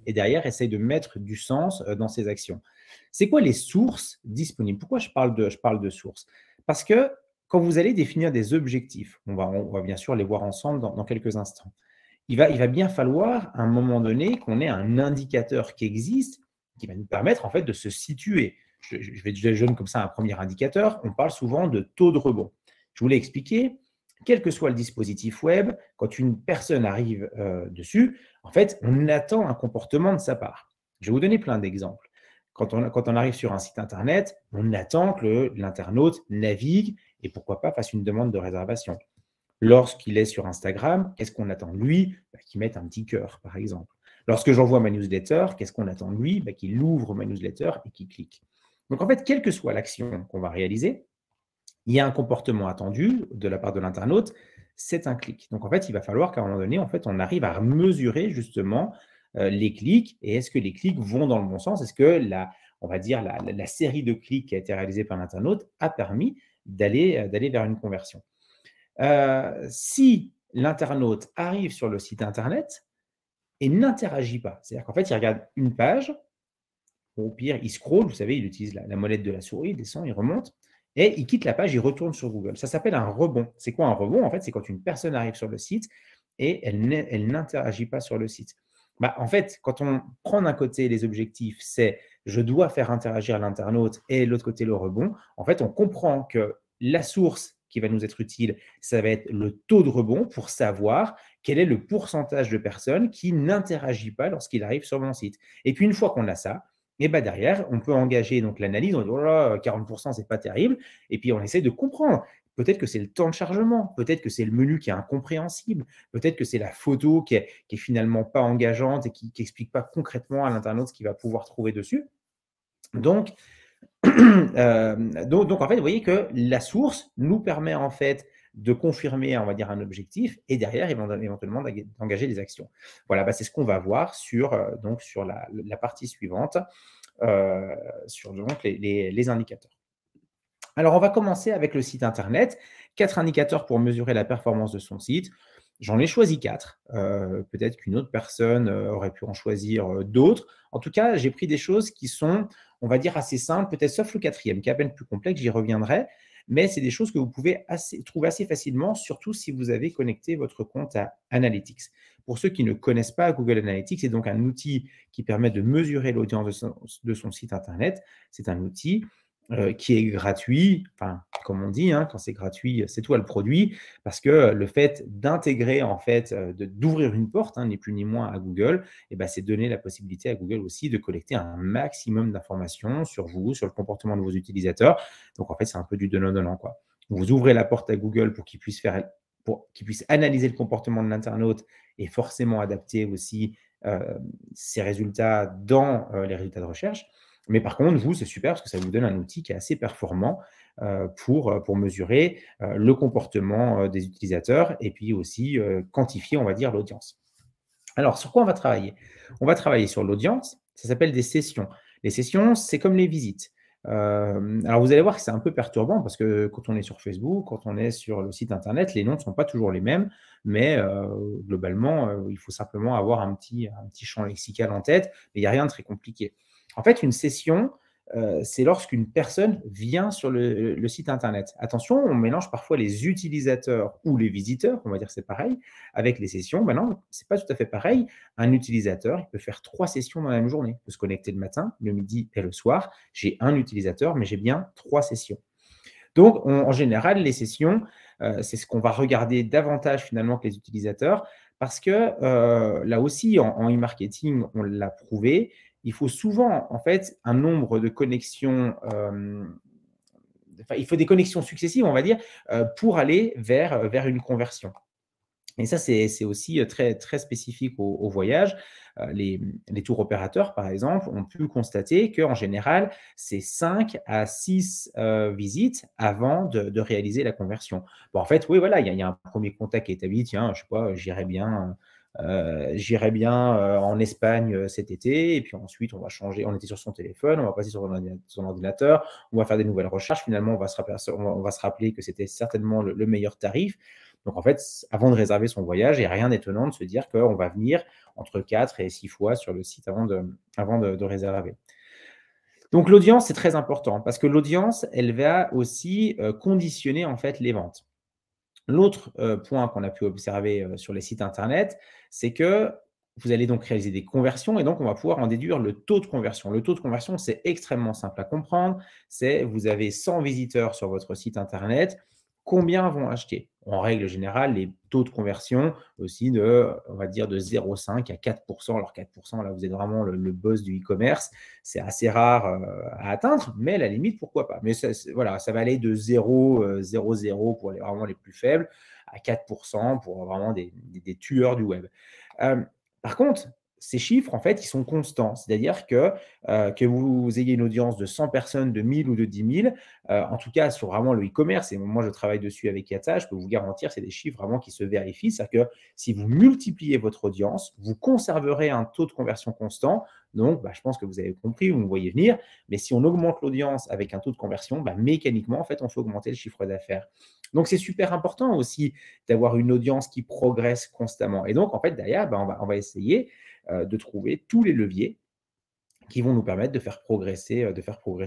et derrière, essaye de mettre du sens dans ses actions. C'est quoi les sources disponibles? Pourquoi je parle de sources? Parce que quand vous allez définir des objectifs, on va bien sûr les voir ensemble dans quelques instants. Il va bien falloir, à un moment donné, qu'on ait un indicateur qui existe, qui va nous permettre, en fait, de se situer. Je vais donner comme ça un premier indicateur. On parle souvent de taux de rebond. Je vous l'ai expliqué. Quel que soit le dispositif web, quand une personne arrive dessus, en fait, on attend un comportement de sa part. Je vais vous donner plein d'exemples. Quand on arrive sur un site internet, on attend que l'internaute navigue et pourquoi pas fasse une demande de réservation. Lorsqu'il est sur Instagram, qu'est-ce qu'on attend de lui? Qu'il mette un petit cœur, par exemple. Lorsque j'envoie ma newsletter, qu'est-ce qu'on attend de lui? Qu'il ouvre ma newsletter et qu'il clique. Donc, en fait, quelle que soit l'action qu'on va réaliser, il y a un comportement attendu de la part de l'internaute, c'est un clic. Donc, en fait, il va falloir qu'à un moment donné, en fait, on arrive à mesurer justement les clics et est-ce que les clics vont dans le bon sens? Est-ce que on va dire la série de clics qui a été réalisée par l'internaute a permis d'aller vers une conversion? Si l'internaute arrive sur le site internet et n'interagit pas, c'est-à-dire qu'en fait, il regarde une page, au pire, il scrolle, vous savez, il utilise la molette de la souris, il descend, il remonte, et il quitte la page, il retourne sur Google. Ça s'appelle un rebond. C'est quoi un rebond? En fait, c'est quand une personne arrive sur le site et elle n'interagit pas sur le site. En fait, quand on prend d'un côté les objectifs, c'est je dois faire interagir l'internaute et de l'autre côté le rebond, en fait, on comprend que la source qui va nous être utile, ça va être le taux de rebond pour savoir quel est le pourcentage de personnes qui n'interagissent pas lorsqu'il arrive sur mon site. Et puis, une fois qu'on a ça, et derrière, on peut engager donc l'analyse, on dit « Oh là, 40%, c'est pas terrible ». Et puis, on essaie de comprendre. Peut-être que c'est le temps de chargement, peut-être que c'est le menu qui est incompréhensible, peut-être que c'est la photo qui est finalement pas engageante et qui n'explique pas concrètement à l'internaute ce qu'il va pouvoir trouver dessus. Donc, en fait, vous voyez que la source nous permet en fait de confirmer, on va dire, un objectif et derrière, éventuellement, d'engager des actions. Voilà, c'est ce qu'on va voir sur la partie suivante, sur donc, les indicateurs. Alors, on va commencer avec le site internet. 4 indicateurs pour mesurer la performance de son site. J'en ai choisi 4. Peut-être qu'une autre personne aurait pu en choisir d'autres. En tout cas, j'ai pris des choses qui sont, on va dire, assez simples, peut-être sauf le 4e, qui est à peine plus complexe, j'y reviendrai. Mais c'est des choses que vous pouvez trouver assez facilement, surtout si vous avez connecté votre compte à Analytics. Pour ceux qui ne connaissent pas Google Analytics, c'est donc un outil qui permet de mesurer l'audience de son site internet. C'est un outil qui est gratuit, enfin, comme on dit, quand c'est gratuit, c'est toi le produit, parce que le fait d'intégrer, en fait, d'ouvrir une porte, ni plus ni moins à Google, c'est donner la possibilité à Google aussi de collecter un maximum d'informations sur vous, sur le comportement de vos utilisateurs. Donc, en fait, c'est un peu du donnant-donnant, quoi. Vous ouvrez la porte à Google pour qu'il puisse analyser le comportement de l'internaute et forcément adapter aussi ses résultats dans les résultats de recherche. Mais par contre, vous, c'est super parce que ça vous donne un outil qui est assez performant pour mesurer le comportement des utilisateurs et puis aussi quantifier, on va dire, l'audience. Alors, sur quoi on va travailler? On va travailler sur l'audience. Ça s'appelle des sessions. Les sessions, c'est comme les visites. Alors, vous allez voir que c'est un peu perturbant parce que quand on est sur Facebook, quand on est sur le site internet, les noms ne sont pas toujours les mêmes, mais globalement, il faut simplement avoir un petit champ lexical en tête, mais il n'y a rien de très compliqué. En fait, une session, c'est lorsqu'une personne vient sur le site internet. Attention, on mélange parfois les utilisateurs ou les visiteurs, on va dire que c'est pareil, avec les sessions. Ben non, c'est pas tout à fait pareil. Un utilisateur, il peut faire 3 sessions dans la même journée. Il peut se connecter le matin, le midi et le soir. J'ai un utilisateur, mais j'ai bien 3 sessions. Donc, en général, les sessions, c'est ce qu'on va regarder davantage finalement que les utilisateurs parce que là aussi, en e-marketing, on l'a prouvé, il faut souvent, en fait, un nombre de connexions, enfin, il faut des connexions successives, on va dire, pour aller vers une conversion. Et ça, c'est aussi très, très spécifique au voyage. Les tours opérateurs, par exemple, ont pu constater qu'en général, c'est 5 à 6 visites avant de réaliser la conversion. Bon, en fait, oui, voilà, il y a un premier contact qui est établi. Tiens, je sais pas, j'irai bien en Espagne cet été. Et puis ensuite, on va changer. On était sur son téléphone, on va passer sur son ordinateur, on va faire des nouvelles recherches. Finalement, on va se rappeler que c'était certainement le meilleur tarif. Donc, en fait, avant de réserver son voyage, il n'y a rien d'étonnant de se dire qu'on va venir entre 4 et 6 fois sur le site avant de réserver. Donc, l'audience, c'est très important parce que l'audience, elle va aussi conditionner en fait les ventes. L'autre point qu'on a pu observer sur les sites internet, c'est que vous allez donc réaliser des conversions et donc on va pouvoir en déduire le taux de conversion. Le taux de conversion, c'est extrêmement simple à comprendre. C'est vous avez 100 visiteurs sur votre site internet, combien vont acheter? En règle générale, les taux de conversion aussi on va dire de 0,5 à 4%. Alors 4%, là, vous êtes vraiment le boss du e-commerce. C'est assez rare à atteindre, mais à la limite, pourquoi pas? Mais voilà, ça va aller de 0,00 pour vraiment les plus faibles à 4% pour vraiment des tueurs du web. Par contre, ces chiffres, en fait, ils sont constants. C'est-à-dire que vous ayez une audience de 100 personnes, de 1000 ou de 10 000, en tout cas sur vraiment le e-commerce, et moi je travaille dessus avec Yata, je peux vous garantir, c'est des chiffres vraiment qui se vérifient. C'est-à-dire que si vous multipliez votre audience, vous conserverez un taux de conversion constant. Donc, je pense que vous avez compris, vous me voyez venir. Mais si on augmente l'audience avec un taux de conversion, mécaniquement, en fait, on fait augmenter le chiffre d'affaires. Donc, c'est super important aussi d'avoir une audience qui progresse constamment. Et donc, en fait, derrière, on va essayer de trouver tous les leviers qui vont nous permettre de faire progresser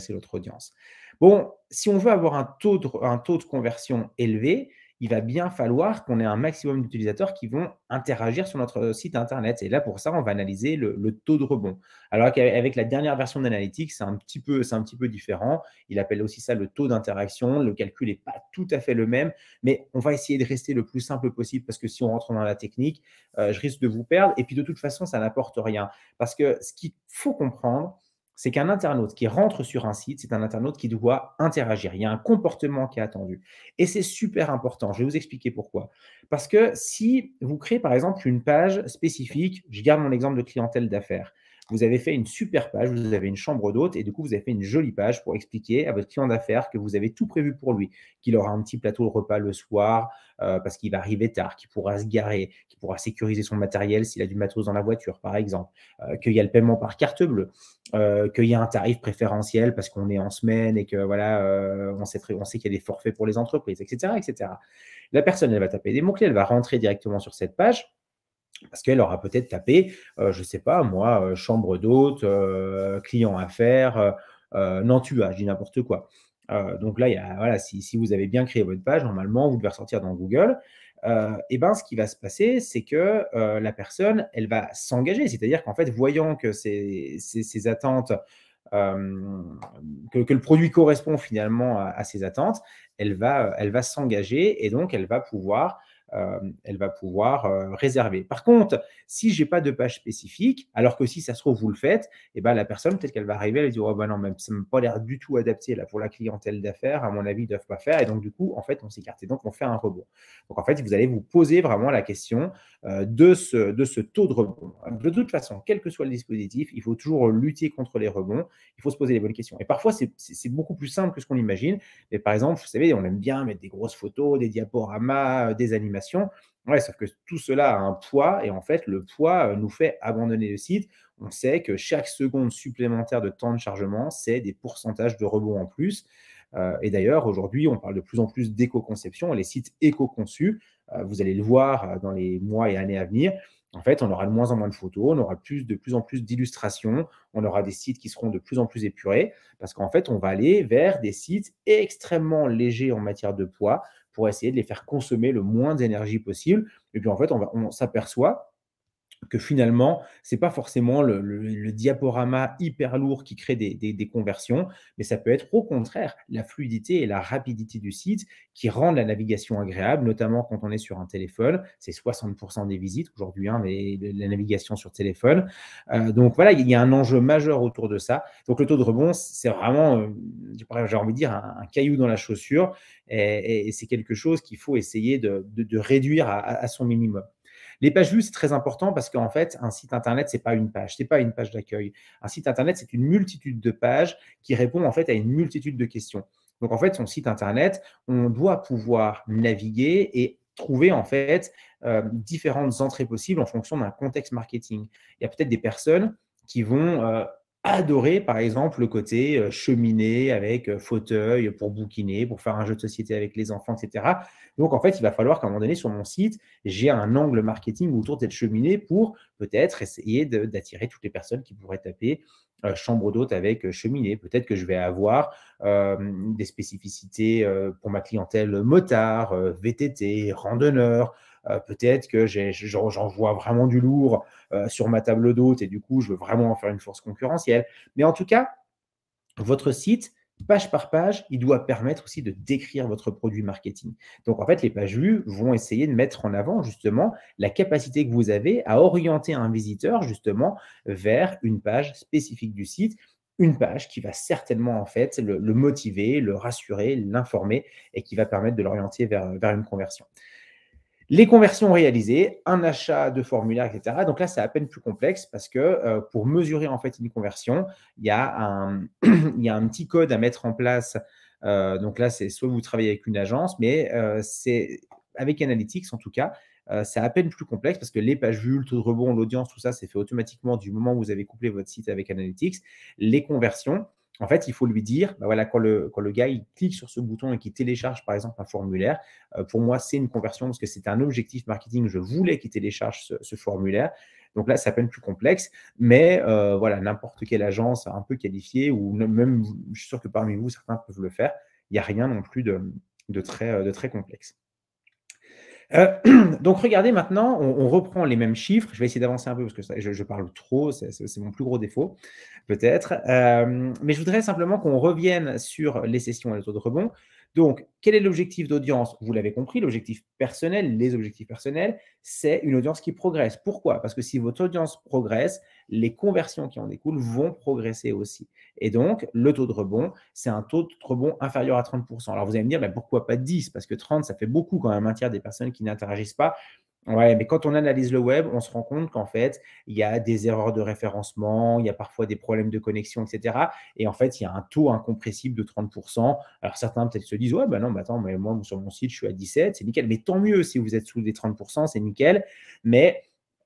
notre audience. Bon, si on veut avoir un taux de conversion élevé, il va bien falloir qu'on ait un maximum d'utilisateurs qui vont interagir sur notre site internet. Et là, pour ça, on va analyser le taux de rebond. Alors qu'avec la dernière version d'Analytics, c'est un petit peu différent. Il appelle aussi ça le taux d'interaction. Le calcul n'est pas tout à fait le même, mais on va essayer de rester le plus simple possible parce que si on rentre dans la technique, je risque de vous perdre. Et puis, de toute façon, ça n'apporte rien. Parce que ce qu'il faut comprendre, c'est qu'un internaute qui rentre sur un site, c'est un internaute qui doit interagir. Il y a un comportement qui est attendu. Et c'est super important. Je vais vous expliquer pourquoi. Parce que si vous créez, par exemple, une page spécifique, je garde mon exemple de clientèle d'affaires. Vous avez fait une super page, vous avez une chambre d'hôte et du coup, vous avez fait une jolie page pour expliquer à votre client d'affaires que vous avez tout prévu pour lui, qu'il aura un petit plateau de repas le soir parce qu'il va arriver tard, qu'il pourra se garer, qu'il pourra sécuriser son matériel s'il a du matos dans la voiture, par exemple, qu'il y a le paiement par carte bleue, qu'il y a un tarif préférentiel parce qu'on est en semaine et que voilà, on sait qu'il y a des forfaits pour les entreprises, etc., etc. La personne, elle va taper des mots-clés, elle va rentrer directement sur cette page parce qu'elle aura peut-être tapé, je ne sais pas moi, chambre d'hôte, client affaires, Nantua, je dis n'importe quoi. Donc là, voilà, si vous avez bien créé votre page, normalement, vous devez ressortir dans Google. Ce qui va se passer, c'est que la personne, elle va s'engager. C'est-à-dire qu'en fait, voyant que ses attentes, que le produit correspond finalement à ses attentes, elle va s'engager et donc elle va pouvoir réserver. Par contre, si je n'ai pas de page spécifique, alors que si ça se trouve, vous le faites, la personne, peut-être qu'elle va arriver, elle va dire « Oh non, même, ça ne m'a pas l'air du tout adapté là, pour la clientèle d'affaires, à mon avis, ils ne doivent pas faire. » Et donc, du coup, en fait, on s'écarte. Et donc, on fait un rebond. Donc, en fait, vous allez vous poser vraiment la question de ce taux de rebond. De toute façon, quel que soit le dispositif, il faut toujours lutter contre les rebonds. Il faut se poser les bonnes questions. Et parfois, c'est beaucoup plus simple que ce qu'on imagine. Mais par exemple, vous savez, on aime bien mettre des grosses photos, des diaporamas, des animations. Ouais, sauf que tout cela a un poids et en fait, le poids nous fait abandonner le site on sait que chaque seconde supplémentaire de temps de chargement, c'est des pourcentages de rebond en plus. Et d'ailleurs, aujourd'hui, on parle de plus en plus d'éco-conception. Les sites éco-conçus, vous allez le voir dans les mois et années à venir, en fait, on aura de moins en moins de photos, on aura de plus en plus d'illustrations, on aura des sites qui seront de plus en plus épurés, parce qu'en fait, on va aller vers des sites extrêmement légers en matière de poids pour essayer de les faire consommer le moins d'énergie possible. Et puis, en fait, on s'aperçoit que finalement, ce n'est pas forcément le diaporama hyper lourd qui crée des conversions, mais ça peut être au contraire la fluidité et la rapidité du site qui rendent la navigation agréable, notamment quand on est sur un téléphone. C'est 60% des visites aujourd'hui, hein, la navigation sur téléphone. Donc voilà, il y a un enjeu majeur autour de ça. Donc le taux de rebond, c'est vraiment, j'ai envie de dire, un caillou dans la chaussure, et c'est quelque chose qu'il faut essayer de réduire à son minimum. Les pages vues, c'est très important parce qu'en fait, un site internet, ce n'est pas une page, ce n'est pas une page d'accueil. Un site internet, c'est une multitude de pages qui répondent en fait à une multitude de questions. Donc en fait, son site internet, on doit pouvoir naviguer et trouver en fait différentes entrées possibles en fonction d'un contexte marketing. Il y a peut-être des personnes qui vont adorer, par exemple, le côté cheminée avec fauteuil pour bouquiner, pour faire un jeu de société avec les enfants, etc. Donc, en fait, il va falloir qu'à un moment donné, sur mon site, j'ai un angle marketing autour de cette cheminée pour peut-être essayer d'attirer toutes les personnes qui pourraient taper chambre d'hôte avec cheminée. Peut-être que je vais avoir des spécificités pour ma clientèle motard, VTT, randonneur. Peut-être que j'en vois vraiment du lourd sur ma table d'hôte et du coup, je veux vraiment en faire une force concurrentielle. Mais en tout cas, votre site, page par page, il doit permettre aussi de décrire votre produit marketing. Donc, en fait, les pages vues vont essayer de mettre en avant justement la capacité que vous avez à orienter un visiteur justement vers une page spécifique du site, une page qui va certainement en fait le motiver, le rassurer, l'informer et qui va permettre de l'orienter vers une conversion. Les conversions réalisées, un achat de formulaire, etc. Donc là, c'est à peine plus complexe parce que pour mesurer en fait une conversion, il y a un petit code à mettre en place. Donc là, c'est soit vous travaillez avec une agence, mais c'est avec Analytics en tout cas. C'est à peine plus complexe parce que les pages vues, le taux de rebond, l'audience, tout ça, c'est fait automatiquement du moment où vous avez couplé votre site avec Analytics. Les conversions, en fait, il faut lui dire, bah voilà, quand le gars il clique sur ce bouton et qu'il télécharge par exemple un formulaire, pour moi, c'est une conversion parce que c'est un objectif marketing. Je voulais qu'il télécharge ce formulaire. Donc là, c'est à peine plus complexe, mais voilà, n'importe quelle agence un peu qualifiée ou même, je suis sûr que parmi vous, certains peuvent le faire. Il n'y a rien non plus de très complexe. Donc, regardez maintenant, on reprend les mêmes chiffres. Je vais essayer d'avancer un peu parce que je parle trop, c'est mon plus gros défaut, peut-être. Mais je voudrais simplement qu'on revienne sur les sessions et le taux de rebond. Donc, quel est l'objectif d'audience? Vous l'avez compris, l'objectif personnel, les objectifs personnels, c'est une audience qui progresse. Pourquoi? Parce que si votre audience progresse, les conversions qui en découlent vont progresser aussi. Et donc, le taux de rebond, c'est un taux de rebond inférieur à 30%. Alors, vous allez me dire, pourquoi pas 10? Parce que 30, ça fait beaucoup quand même, un tiers des personnes qui n'interagissent pas. Ouais, mais quand on analyse le web, on se rend compte qu'en fait, il y a des erreurs de référencement, il y a parfois des problèmes de connexion, etc. Et en fait, il y a un taux incompressible de 30%. Alors, certains peut-être se disent, ouais, non, attends, mais moi, sur mon site, je suis à 17, c'est nickel. Mais tant mieux si vous êtes sous les 30%, c'est nickel. Mais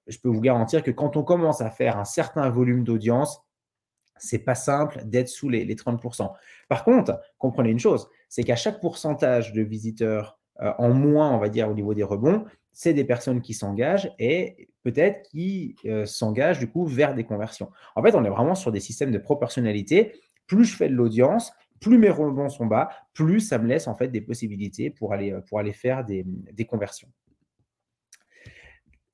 je peux vous garantir que quand on commence à faire un certain volume d'audience, c'est pas simple d'être sous les 30%. Par contre, comprenez une chose, c'est qu'à chaque pourcentage de visiteurs en moins, on va dire, au niveau des rebonds, c'est des personnes qui s'engagent et peut-être qui s'engagent du coup vers des conversions. En fait, on est vraiment sur des systèmes de proportionnalité. Plus je fais de l'audience, plus mes rebonds sont bas, plus ça me laisse en fait des possibilités pour aller faire des conversions.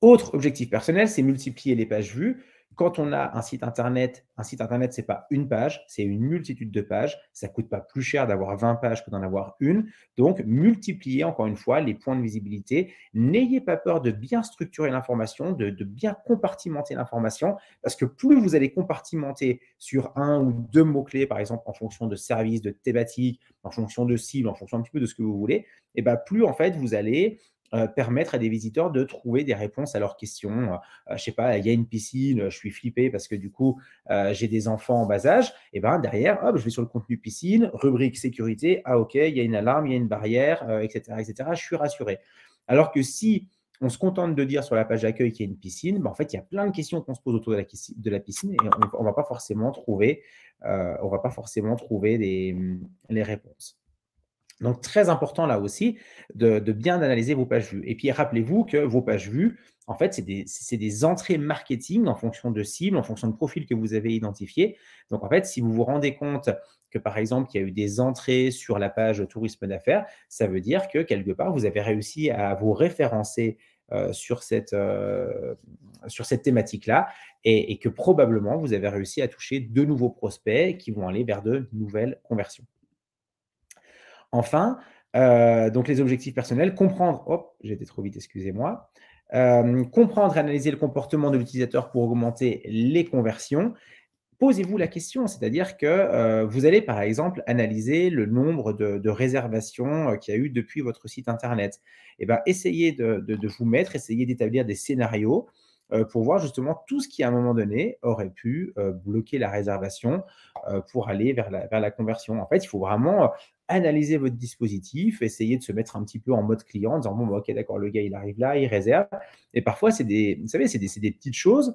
Autre objectif personnel, c'est multiplier les pages vues. Quand on a un site internet, ce n'est pas une page, c'est une multitude de pages. Ça ne coûte pas plus cher d'avoir 20 pages que d'en avoir une. Donc, multipliez encore une fois les points de visibilité. N'ayez pas peur de bien structurer l'information, de bien compartimenter l'information, parce que plus vous allez compartimenter sur un ou deux mots-clés, par exemple en fonction de services, de thématiques, en fonction de cibles, en fonction un petit peu de ce que vous voulez, et plus en fait vous allez permettre à des visiteurs de trouver des réponses à leurs questions. Je ne sais pas, il y a une piscine, je suis flippé parce que du coup, j'ai des enfants en bas âge. Et derrière, hop, je vais sur le contenu piscine, rubrique sécurité. Ah, OK, il y a une alarme, il y a une barrière, etc., etc. Je suis rassuré. Alors que si on se contente de dire sur la page d'accueil qu'il y a une piscine, en fait, il y a plein de questions qu'on se pose autour de la piscine et on ne va pas forcément trouver, les réponses. Donc, très important là aussi de bien analyser vos pages vues. Et puis, rappelez-vous que vos pages vues, en fait, c'est des entrées marketing en fonction de cibles, en fonction de profils que vous avez identifiés. Donc, en fait, si vous vous rendez compte que, par exemple, il y a eu des entrées sur la page tourisme d'affaires, ça veut dire que, quelque part, vous avez réussi à vous référencer sur cette thématique-là et que probablement, vous avez réussi à toucher de nouveaux prospects qui vont aller vers de nouvelles conversions. Enfin, donc les objectifs personnels, comprendre, j'ai été trop vite, excusez-moi, comprendre et analyser le comportement de l'utilisateur pour augmenter les conversions. Posez-vous la question, c'est-à-dire que vous allez par exemple analyser le nombre de réservations qu'il y a eu depuis votre site internet. Et bien, essayez de vous mettre, essayez d'établir des scénarios pour voir justement tout ce qui à un moment donné aurait pu bloquer la réservation pour aller vers la conversion. En fait, il faut vraiment analyser votre dispositif, essayer de se mettre un petit peu en mode client en disant bon, ok, d'accord, le gars il arrive là, il réserve. Et parfois, vous savez, c'est des petites choses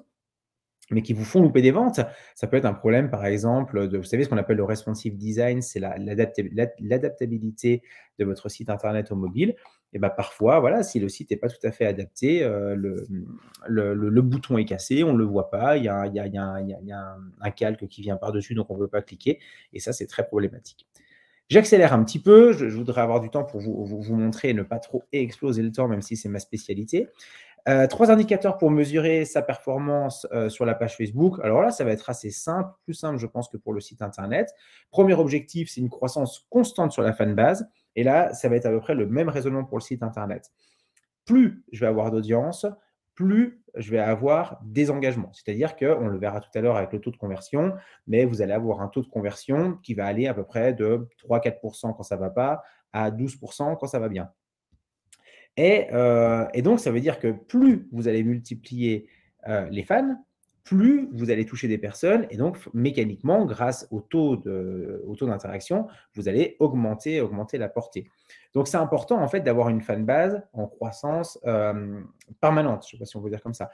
mais qui vous font louper des ventes. Ça peut être un problème, par exemple, vous savez, ce qu'on appelle le responsive design, c'est l'adaptabilité de votre site internet au mobile. Et ben parfois, voilà, si le site n'est pas tout à fait adapté, le bouton est cassé, on ne le voit pas, il y a un calque qui vient par-dessus, donc on ne peut pas cliquer. Et ça, c'est très problématique. J'accélère un petit peu, je voudrais avoir du temps pour vous montrer et ne pas trop exploser le temps, même si c'est ma spécialité. 3 indicateurs pour mesurer sa performance sur la page Facebook. Alors là, ça va être assez simple, plus simple, je pense, que pour le site internet. Premier objectif, c'est une croissance constante sur la fanbase. Et là, ça va être à peu près le même raisonnement pour le site internet. Plus je vais avoir d'audience, plus je vais avoir des engagements. C'est-à-dire qu'on le verra tout à l'heure avec le taux de conversion, mais vous allez avoir un taux de conversion qui va aller à peu près de 3-4% quand ça ne va pas à 12% quand ça va bien. Et donc, ça veut dire que plus vous allez multiplier les fans, plus vous allez toucher des personnes. Et donc, mécaniquement, grâce au taux d'interaction, vous allez augmenter la portée. Donc, c'est important, en fait, d'avoir une fanbase en croissance permanente. Je ne sais pas si on peut dire comme ça.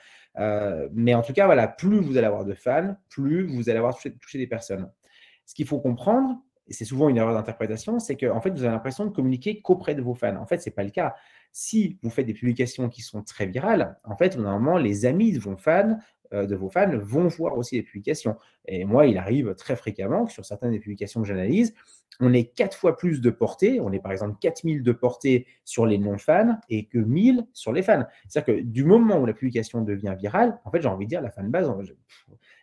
Mais en tout cas, voilà, plus vous allez avoir de fans, plus vous allez avoir touché des personnes. Ce qu'il faut comprendre, et c'est souvent une erreur d'interprétation, c'est que en fait, vous avez l'impression de communiquer qu'auprès de vos fans. En fait, ce n'est pas le cas. Si vous faites des publications qui sont très virales, en fait, normalement, les amis de vos fans vont voir aussi les publications. Et moi, il arrive très fréquemment que sur certaines des publications que j'analyse, on ait 4 fois plus de portée. On est par exemple 4000 de portée sur les non-fans et que 1000 sur les fans. C'est-à-dire que du moment où la publication devient virale, en fait, j'ai envie de dire, la fanbase,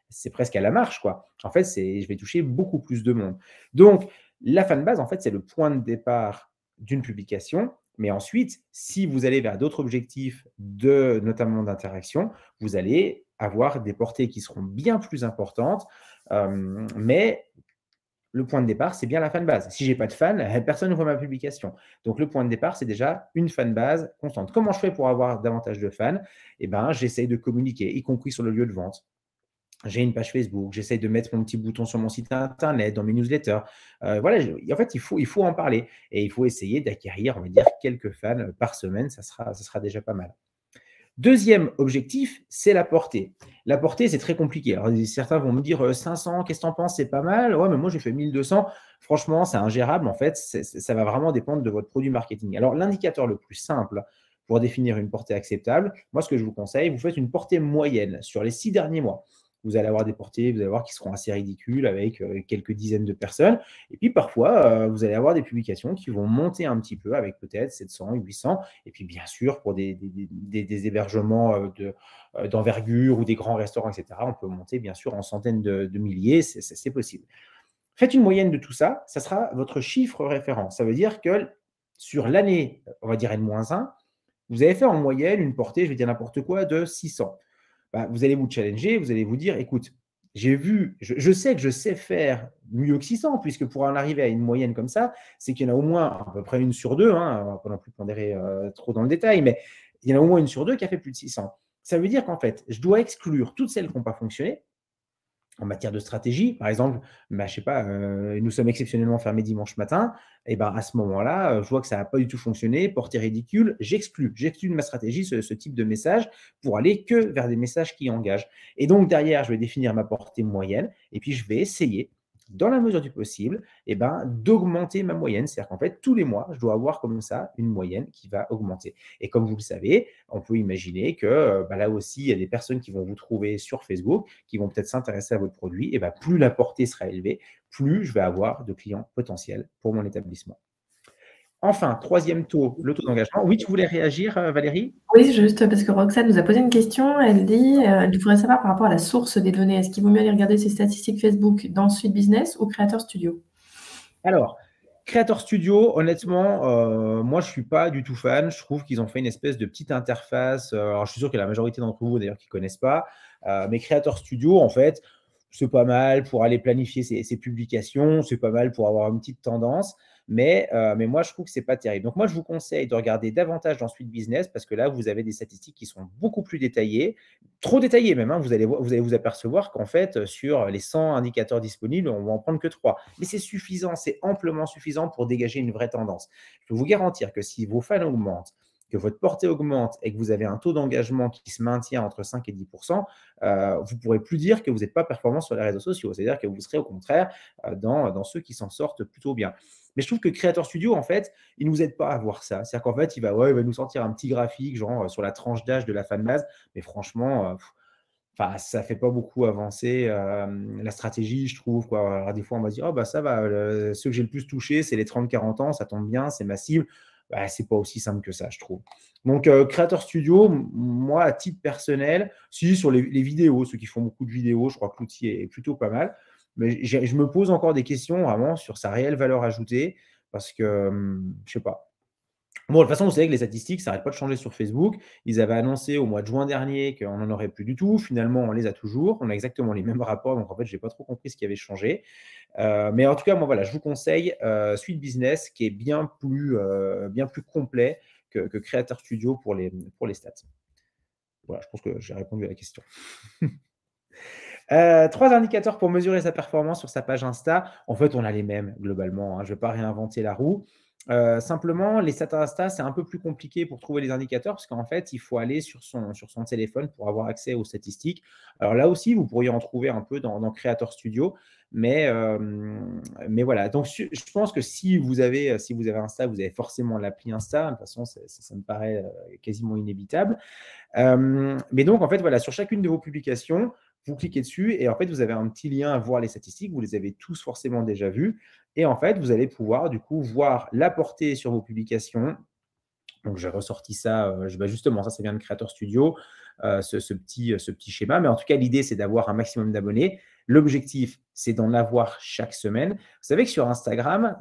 c'est presque à la marche, quoi. En fait, je vais toucher beaucoup plus de monde. Donc, la fanbase, en fait, c'est le point de départ d'une publication. Mais ensuite, si vous allez vers d'autres objectifs, notamment d'interaction, vous allez avoir des portées qui seront bien plus importantes. Mais le point de départ, c'est bien la fanbase. Si je n'ai pas de fans, personne ne voit ma publication. Donc, le point de départ, c'est déjà une fanbase constante. Comment je fais pour avoir davantage de fans ? Eh bien, j'essaye de communiquer, y compris sur le lieu de vente. J'ai une page Facebook, j'essaye de mettre mon petit bouton sur mon site internet, dans mes newsletters. Voilà, en fait, il faut en parler et il faut essayer d'acquérir, on va dire, quelques fans par semaine. Ça sera déjà pas mal. Deuxième objectif, c'est la portée. La portée, c'est très compliqué. Alors, certains vont me dire 500, qu'est-ce que tu en penses? C'est pas mal. Ouais, mais moi, j'ai fait 1200. Franchement, c'est ingérable. En fait, ça va vraiment dépendre de votre produit marketing. Alors, l'indicateur le plus simple pour définir une portée acceptable, moi, ce que je vous conseille, vous faites une portée moyenne sur les 6 derniers mois. Vous allez avoir des portées, vous allez voir, qui seront assez ridicules avec quelques dizaines de personnes. Et puis, parfois, vous allez avoir des publications qui vont monter un petit peu avec peut-être 700, 800. Et puis, bien sûr, pour des hébergements d'envergure ou des grands restaurants, etc., on peut monter, bien sûr, en centaines de milliers. C'est possible. Faites une moyenne de tout ça. Ça sera votre chiffre référent. Ça veut dire que sur l'année, on va dire N-1, vous avez fait en moyenne une portée, je vais dire n'importe quoi, de 600. Vous allez vous challenger, vous allez vous dire, écoute, je sais que je sais faire mieux que 600, puisque pour en arriver à une moyenne comme ça, c'est qu'il y en a au moins à peu près 1 sur 2, on ne va pas non plus pondérer trop dans le détail, mais il y en a au moins 1 sur 2 qui a fait plus de 600. Ça veut dire qu'en fait, je dois exclure toutes celles qui n'ont pas fonctionné en matière de stratégie. Par exemple, bah, je sais pas, nous sommes exceptionnellement fermés dimanche matin. Et ben, à ce moment-là, je vois que ça n'a pas du tout fonctionné, porté ridicule, j'exclus de ma stratégie ce type de message pour aller que vers des messages qui engagent. Et donc, derrière, je vais définir ma portée moyenne et puis je vais essayer, dans la mesure du possible, d'augmenter ma moyenne. C'est-à-dire qu'en fait, tous les mois, je dois avoir comme ça une moyenne qui va augmenter. Et comme vous le savez, on peut imaginer que là aussi, il y a des personnes qui vont vous trouver sur Facebook, qui vont peut-être s'intéresser à votre produit. Et plus la portée sera élevée, plus je vais avoir de clients potentiels pour mon établissement. Enfin, troisième taux, le taux d'engagement. Oui, tu voulais réagir, Valérie? Oui, juste parce que Roxane nous a posé une question. Elle dit, elle voudrait savoir par rapport à la source des données, est-ce qu'il vaut mieux aller regarder ses statistiques Facebook dans Suite Business ou Creator Studio? Alors, Creator Studio, honnêtement, moi, je ne suis pas du tout fan. Je trouve qu'ils ont fait une espèce de petite interface. Alors, je suis sûr que la majorité d'entre vous, d'ailleurs, qui ne connaissent pas. Mais Creator Studio, en fait, c'est pas mal pour aller planifier ses publications. C'est pas mal pour avoir une petite tendance. Mais moi, je trouve que ce n'est pas terrible. Donc, moi, je vous conseille de regarder davantage dans Suite Business parce que là, vous avez des statistiques qui sont beaucoup plus détaillées, trop détaillées même. Vous allez vous apercevoir qu'en fait, sur les 100 indicateurs disponibles, on ne va en prendre que 3. Mais c'est suffisant, c'est amplement suffisant pour dégager une vraie tendance. Je peux vous garantir que si vos fans augmentent, que votre portée augmente et que vous avez un taux d'engagement qui se maintient entre 5 et 10%, vous ne pourrez plus dire que vous n'êtes pas performant sur les réseaux sociaux. C'est-à-dire que vous serez au contraire dans ceux qui s'en sortent plutôt bien. Mais je trouve que Creator Studio, en fait, il ne nous aide pas à voir ça. C'est-à-dire qu'en fait, il va nous sortir un petit graphique, genre sur la tranche d'âge de la fanbase. Mais franchement, ça ne fait pas beaucoup avancer la stratégie, je trouve. Quoi. Alors, des fois, on va se dire, ça va, ceux que j'ai le plus touché, c'est les 30-40 ans, ça tombe bien, c'est ma cible. Ce n'est pas aussi simple que ça, je trouve. Donc, Creator Studio, moi, à titre personnel, sur les vidéos, ceux qui font beaucoup de vidéos, je crois que l'outil est plutôt pas mal. Mais je me pose encore des questions vraiment sur sa réelle valeur ajoutée parce que, je ne sais pas. Bon, de toute façon, vous savez que les statistiques, ça n'arrête pas de changer sur Facebook. Ils avaient annoncé au mois de juin dernier qu'on n'en aurait plus du tout. Finalement, on les a toujours. On a exactement les mêmes rapports. Donc, en fait, je n'ai pas trop compris ce qui avait changé. Mais en tout cas, moi, voilà, je vous conseille Suite Business qui est bien plus complet que Creator Studio pour les stats. Voilà, je pense que j'ai répondu à la question. 3 indicateurs pour mesurer sa performance sur sa page Insta. En fait, on a les mêmes globalement. Je ne vais pas réinventer la roue. Simplement, les stats Insta, c'est un peu plus compliqué pour trouver les indicateurs parce qu'en fait, il faut aller sur son téléphone pour avoir accès aux statistiques. Alors là aussi, vous pourriez en trouver un peu dans Creator Studio. Mais voilà. Donc, je pense que si vous avez Insta, vous avez forcément l'appli Insta. De toute façon, ça me paraît quasiment inévitable. Mais donc, en fait, voilà, sur chacune de vos publications, vous cliquez dessus et en fait, vous avez un petit lien à voir les statistiques. Vous les avez tous forcément déjà vues. Et en fait, vous allez pouvoir du coup voir la portée sur vos publications. Donc, j'ai ressorti ça. Justement, ça vient de Creator Studio, ce petit schéma. Mais en tout cas, l'idée, c'est d'avoir un maximum d'abonnés. L'objectif, c'est d'en avoir chaque semaine. Vous savez que sur Instagram,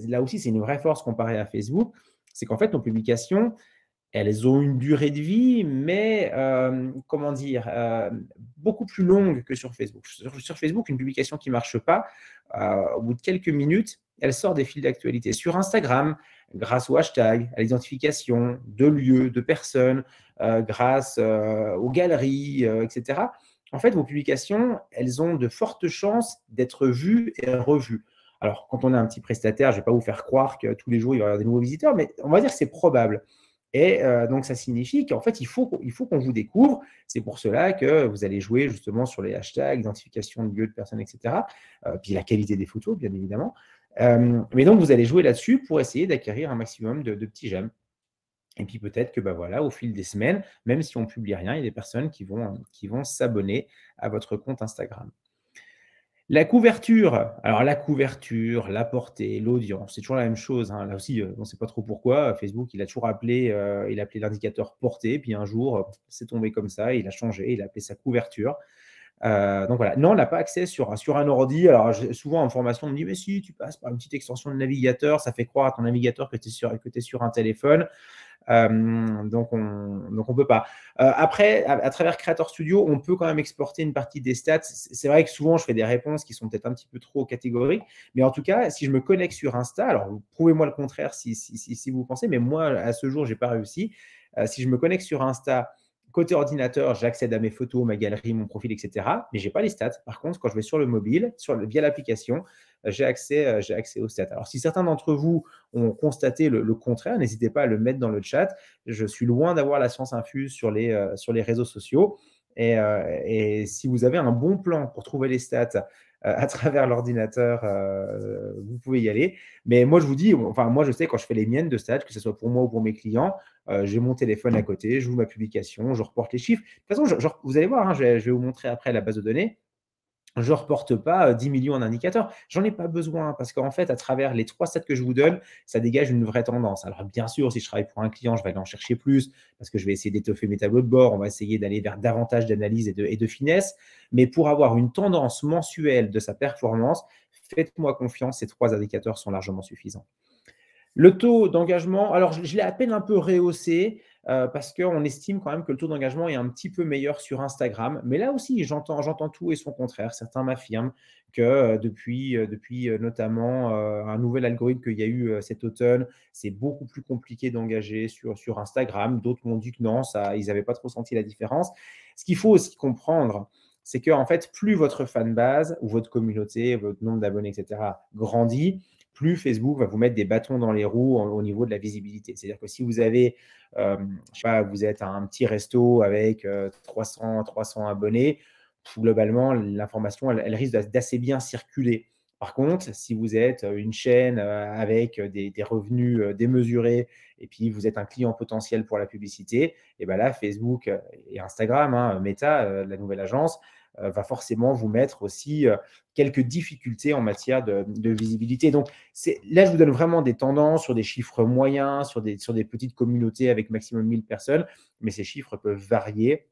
là aussi, c'est une vraie force comparée à Facebook. C'est qu'en fait, nos publications, elles ont une durée de vie, mais beaucoup plus longue que sur Facebook. Sur Facebook, une publication qui ne marche pas, au bout de quelques minutes, elle sort des fils d'actualité. Sur Instagram, grâce au hashtag, à l'identification de lieux, de personnes, grâce aux galeries, etc., en fait, vos publications, elles ont de fortes chances d'être vues et revues. Alors, quand on a un petit prestataire, je ne vais pas vous faire croire que tous les jours, il va y avoir des nouveaux visiteurs, mais on va dire que c'est probable. Et donc, ça signifie qu'en fait, il faut qu'on vous découvre. C'est pour cela que vous allez jouer justement sur les hashtags, identification de lieux, de personnes, etc. Puis la qualité des photos, bien évidemment. Mais donc, vous allez jouer là-dessus pour essayer d'acquérir un maximum de petits j'aime. Et puis peut-être que au fil des semaines, même si on ne publie rien, il y a des personnes qui vont s'abonner à votre compte Instagram. La couverture, la portée, l'audience, c'est toujours la même chose. Là aussi, on ne sait pas trop pourquoi. Facebook, il a toujours appelé l'indicateur portée, puis un jour, c'est tombé comme ça, il a changé, il a appelé ça couverture. Donc voilà. Non, on n'a pas accès sur un ordi. Alors souvent en formation, on me dit, mais si, tu passes par une petite extension de navigateur, ça fait croire à ton navigateur que tu es sur un téléphone. Donc on peut pas. Après, à travers Creator Studio, on peut quand même exporter une partie des stats. C'est vrai que souvent, je fais des réponses qui sont peut-être un petit peu trop catégoriques, mais en tout cas, si je me connecte sur Insta, alors prouvez-moi le contraire si vous pensez, mais moi, à ce jour, j'ai pas réussi. Si je me connecte sur Insta, côté ordinateur, j'accède à mes photos, ma galerie, mon profil, etc. Mais je n'ai pas les stats. Par contre, quand je vais sur le mobile, via l'application, j'ai accès aux stats. Alors, si certains d'entre vous ont constaté le contraire, n'hésitez pas à le mettre dans le chat. Je suis loin d'avoir la science infuse sur les réseaux sociaux. Et si vous avez un bon plan pour trouver les stats à travers l'ordinateur, vous pouvez y aller. Mais moi, je vous dis, enfin, moi, je sais quand je fais les miennes de stats, que ce soit pour moi ou pour mes clients, j'ai mon téléphone à côté, j'ouvre ma publication, je reporte les chiffres. De toute façon, vous allez voir, hein, je vais vous montrer après la base de données. Je ne reporte pas 10 millions d'indicateurs. J'en ai pas besoin parce qu'en fait, à travers les 3 stats que je vous donne, ça dégage une vraie tendance. Alors, bien sûr, si je travaille pour un client, je vais aller en chercher plus parce que je vais essayer d'étoffer mes tableaux de bord. On va essayer d'aller vers davantage d'analyse et de finesse. Mais pour avoir une tendance mensuelle de sa performance, faites-moi confiance, ces 3 indicateurs sont largement suffisants. Le taux d'engagement, alors je l'ai à peine un peu rehaussé parce qu'on estime quand même que le taux d'engagement est un petit peu meilleur sur Instagram. Mais là aussi, j'entends tout et son contraire. Certains m'affirment que depuis notamment un nouvel algorithme qu'il y a eu cet automne, c'est beaucoup plus compliqué d'engager sur Instagram. D'autres m'ont dit que non, ils n'avaient pas trop senti la différence. Ce qu'il faut aussi comprendre, c'est que en fait, plus votre fanbase ou votre communauté, votre nombre d'abonnés, etc., grandit, plus Facebook va vous mettre des bâtons dans les roues au niveau de la visibilité. C'est-à-dire que si vous avez, je sais pas, vous êtes un petit resto avec 300 abonnés, globalement, l'information, elle risque d'assez bien circuler. Par contre, si vous êtes une chaîne avec des revenus démesurés et puis vous êtes un client potentiel pour la publicité, et ben là, Facebook et Instagram, hein, Meta, la nouvelle agence, va forcément vous mettre aussi quelques difficultés en matière de visibilité. Donc, là, je vous donne vraiment des tendances sur des chiffres moyens, sur des petites communautés avec maximum 1000 personnes, mais ces chiffres peuvent varier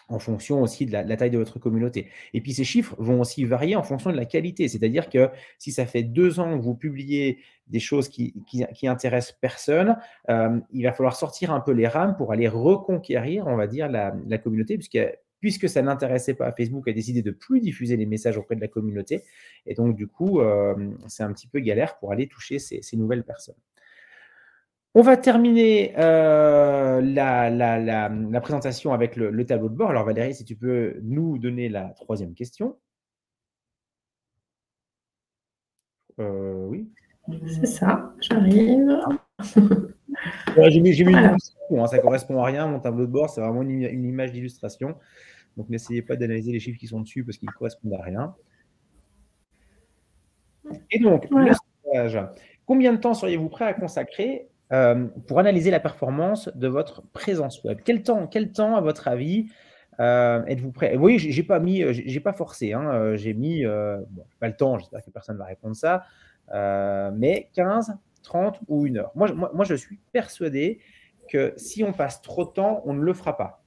en fonction aussi de la taille de votre communauté. Et puis, ces chiffres vont aussi varier en fonction de la qualité. C'est-à-dire que si ça fait 2 ans que vous publiez des choses qui intéressent personne, il va falloir sortir un peu les rames pour aller reconquérir, on va dire, la communauté, puisque ça n'intéressait pas, Facebook a décidé de ne plus diffuser les messages auprès de la communauté. Et donc, du coup, c'est un petit peu galère pour aller toucher ces nouvelles personnes. On va terminer la présentation avec le tableau de bord. Alors, Valérie, si tu peux nous donner la 3e question. Oui. C'est ça, j'arrive. J'ai mis une illustration, hein, ça ne correspond à rien. Mon tableau de bord, c'est vraiment une image d'illustration. Donc, n'essayez pas d'analyser les chiffres qui sont dessus parce qu'ils ne correspondent à rien. Et donc, voilà. Le stage. Combien de temps seriez-vous prêt à consacrer pour analyser la performance de votre présence web? Quel temps, à votre avis, êtes-vous prêt? Oui, j'ai pas forcé. Hein, j'ai mis pas le temps, j'espère que personne ne va répondre ça, mais 15, 30 ou 1 heure. Moi, je suis persuadé que si on passe trop de temps, on ne le fera pas.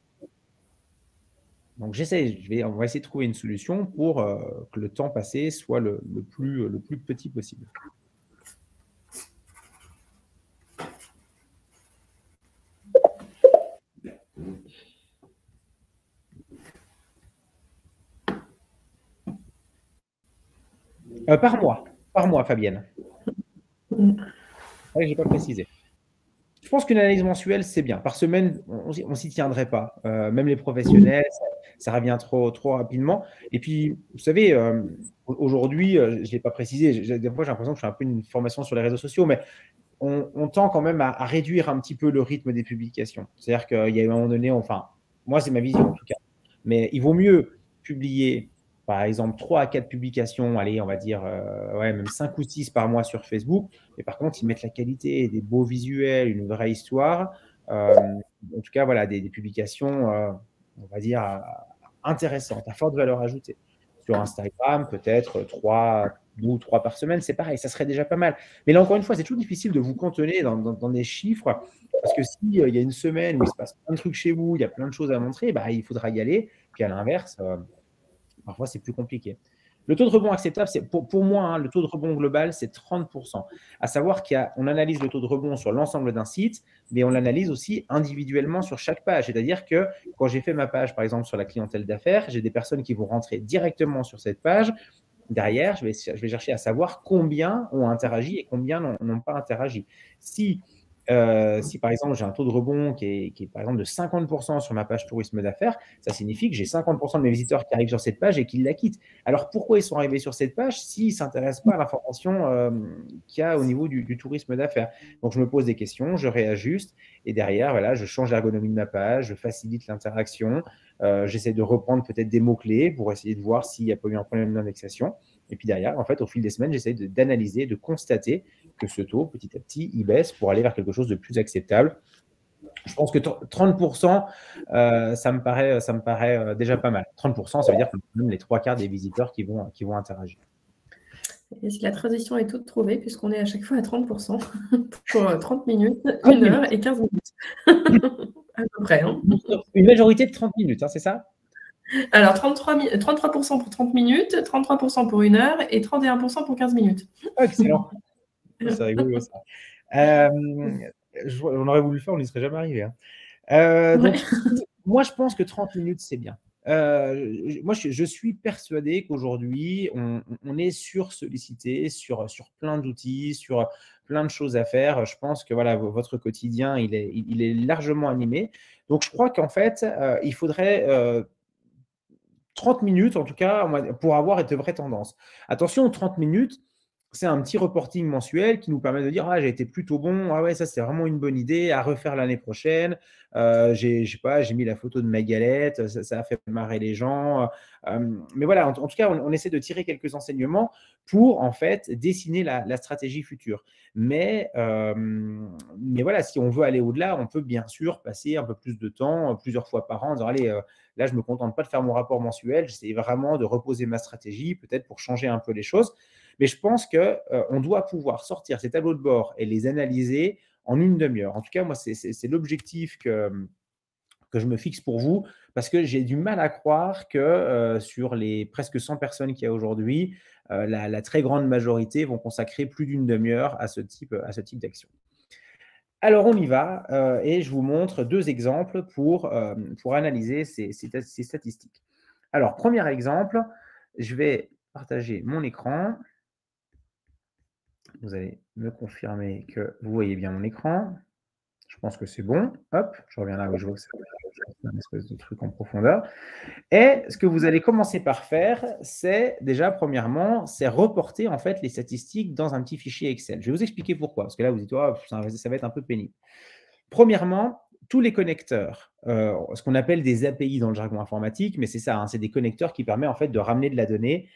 Donc, on va essayer de trouver une solution pour que le temps passé soit le plus petit possible. Par mois, Fabienne. Oui, je n'ai pas précisé. Je pense qu'une analyse mensuelle, c'est bien. Par semaine, on ne s'y tiendrait pas. Même les professionnels, ça revient trop rapidement. Et puis, vous savez, aujourd'hui, je ne l'ai pas précisé, des fois, j'ai l'impression que je fais un peu une formation sur les réseaux sociaux, mais on tend quand même à réduire un petit peu le rythme des publications. C'est-à-dire qu'il y a un moment donné, enfin, moi, c'est ma vision en tout cas, mais il vaut mieux publier, par exemple, 3 à 4 publications, allez, on va dire, même 5 ou 6 par mois sur Facebook, mais par contre, ils mettent la qualité, des beaux visuels, une vraie histoire, en tout cas, voilà, des publications, on va dire, intéressantes, à forte valeur ajoutée. Sur Instagram, peut-être 2 ou 3 par semaine, c'est pareil, ça serait déjà pas mal. Mais là, encore une fois, c'est toujours difficile de vous contenir dans des chiffres, parce que s'il y a une semaine où il se passe plein de trucs chez vous, il y a plein de choses à montrer, bah, il faudra y aller. Puis à l'inverse, parfois, c'est plus compliqué. Le taux de rebond acceptable, c'est pour moi, hein, le taux de rebond global, c'est 30%. À savoir qu'on analyse le taux de rebond sur l'ensemble d'un site, mais on l'analyse aussi individuellement sur chaque page. C'est-à-dire que quand j'ai fait ma page, par exemple, sur la clientèle d'affaires, j'ai des personnes qui vont rentrer directement sur cette page. Derrière, je vais chercher à savoir combien ont interagi et combien n'ont pas interagi. Si Si par exemple j'ai un taux de rebond qui est par exemple de 50% sur ma page tourisme d'affaires, ça signifie que j'ai 50% de mes visiteurs qui arrivent sur cette page et qui la quittent. Alors pourquoi ils sont arrivés sur cette page s'ils ne s'intéressent pas à l'information qu'il y a au niveau du tourisme d'affaires? Donc je me pose des questions, je réajuste et derrière, voilà, je change l'ergonomie de ma page, je facilite l'interaction, j'essaie de reprendre peut-être des mots-clés pour essayer de voir s'il n'y a pas eu un problème d'indexation. Et puis derrière, en fait, au fil des semaines, j'essaie d'analyser, de constater que ce taux, petit à petit, il baisse pour aller vers quelque chose de plus acceptable. Je pense que 30%, ça me paraît déjà pas mal. 30%, ça veut dire que même les 3/4 des visiteurs qui vont interagir. Et la transition est toute trouvée, puisqu'on est à chaque fois à 30% pour 30 minutes, 1 heure et 15 minutes. À peu près. Hein. Une majorité de 30 minutes, hein, c'est ça? Alors, 33% pour 30 minutes, 33% pour 1 heure et 31% pour 15 minutes. Excellent. C'est rigolo, ça. On aurait voulu le faire, on n'y serait jamais arrivé. Hein. Donc, moi, je pense que 30 minutes, c'est bien. Moi, je suis persuadé qu'aujourd'hui, on est sursollicité sur plein d'outils, sur plein de choses à faire. Je pense que voilà, votre quotidien, il est largement animé. Donc, je crois qu'en fait, il faudrait 30 minutes, en tout cas, pour avoir de vraies tendances. Attention, 30 minutes, c'est un petit reporting mensuel qui nous permet de dire « Ah, j'ai été plutôt bon. Ah ouais, ça, c'est vraiment une bonne idée à refaire l'année prochaine. J'ai mis la photo de ma galette. Ça a fait marrer les gens. » Mais voilà, en tout cas, on essaie de tirer quelques enseignements pour, en fait, dessiner la stratégie future. Mais voilà, si on veut aller au-delà, on peut bien sûr passer un peu plus de temps, plusieurs fois par an, en disant « Allez, là, je ne me contente pas de faire mon rapport mensuel. J'essaie vraiment de reposer ma stratégie, peut-être pour changer un peu les choses. » Mais je pense qu'on doit pouvoir sortir ces tableaux de bord et les analyser en une demi-heure. En tout cas, moi, c'est l'objectif que je me fixe pour vous, parce que j'ai du mal à croire que sur les presque 100 personnes qu'il y a aujourd'hui, la très grande majorité vont consacrer plus d'une demi-heure à ce type d'action. Alors, on y va et je vous montre 2 exemples pour analyser ces statistiques. Alors, premier exemple, je vais partager mon écran. Vous allez me confirmer que vous voyez bien mon écran. Je pense que c'est bon. Hop, je reviens là où je vois que c'est un espèce de truc en profondeur. Et ce que vous allez commencer par faire, c'est déjà, premièrement, c'est reporter en fait les statistiques dans un petit fichier Excel. Je vais vous expliquer pourquoi, parce que là, vous dites, oh, ça va être un peu pénible. Premièrement, tous les connecteurs, ce qu'on appelle des API dans le jargon informatique, mais c'est ça, hein, c'est des connecteurs qui permettent en fait de ramener de la donnée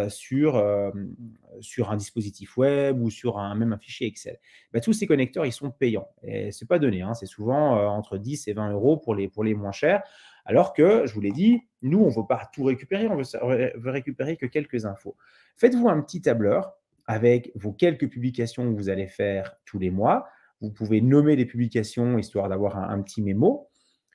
sur un dispositif web ou sur même un fichier Excel. Tous ces connecteurs, ils sont payants. Et ce n'est pas donné, hein, c'est souvent entre 10 et 20 euros pour les moins chers. Alors que, je vous l'ai dit, nous, on ne veut pas tout récupérer, on veut récupérer que quelques infos. Faites-vous un petit tableur avec vos quelques publications que vous allez faire tous les mois. Vous pouvez nommer les publications, histoire d'avoir un petit mémo.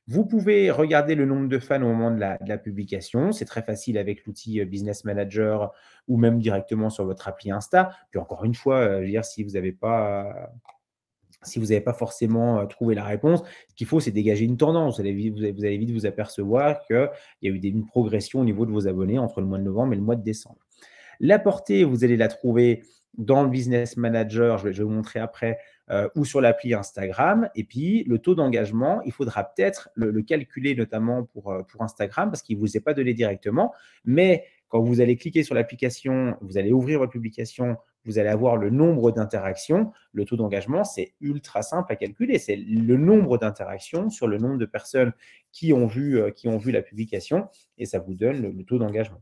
Vous pouvez regarder le nombre de fans au moment de la publication. C'est très facile avec l'outil Business Manager ou même directement sur votre appli Insta. Puis encore une fois, je veux dire, si vous n'avez pas forcément trouvé la réponse, ce qu'il faut, c'est dégager une tendance. Vous allez vite vous apercevoir qu'il y a eu une progression au niveau de vos abonnés entre le mois de novembre et le mois de décembre. La portée, vous allez la trouver dans le Business Manager, je vais vous montrer après, ou sur l'appli Instagram. Et puis, le taux d'engagement, il faudra peut-être le calculer notamment pour Instagram parce qu'il ne vous est pas donné directement. Mais quand vous allez cliquer sur l'application, vous allez ouvrir votre publication, vous allez avoir le nombre d'interactions. Le taux d'engagement, c'est ultra simple à calculer. C'est le nombre d'interactions sur le nombre de personnes qui ont vu la publication et ça vous donne le taux d'engagement.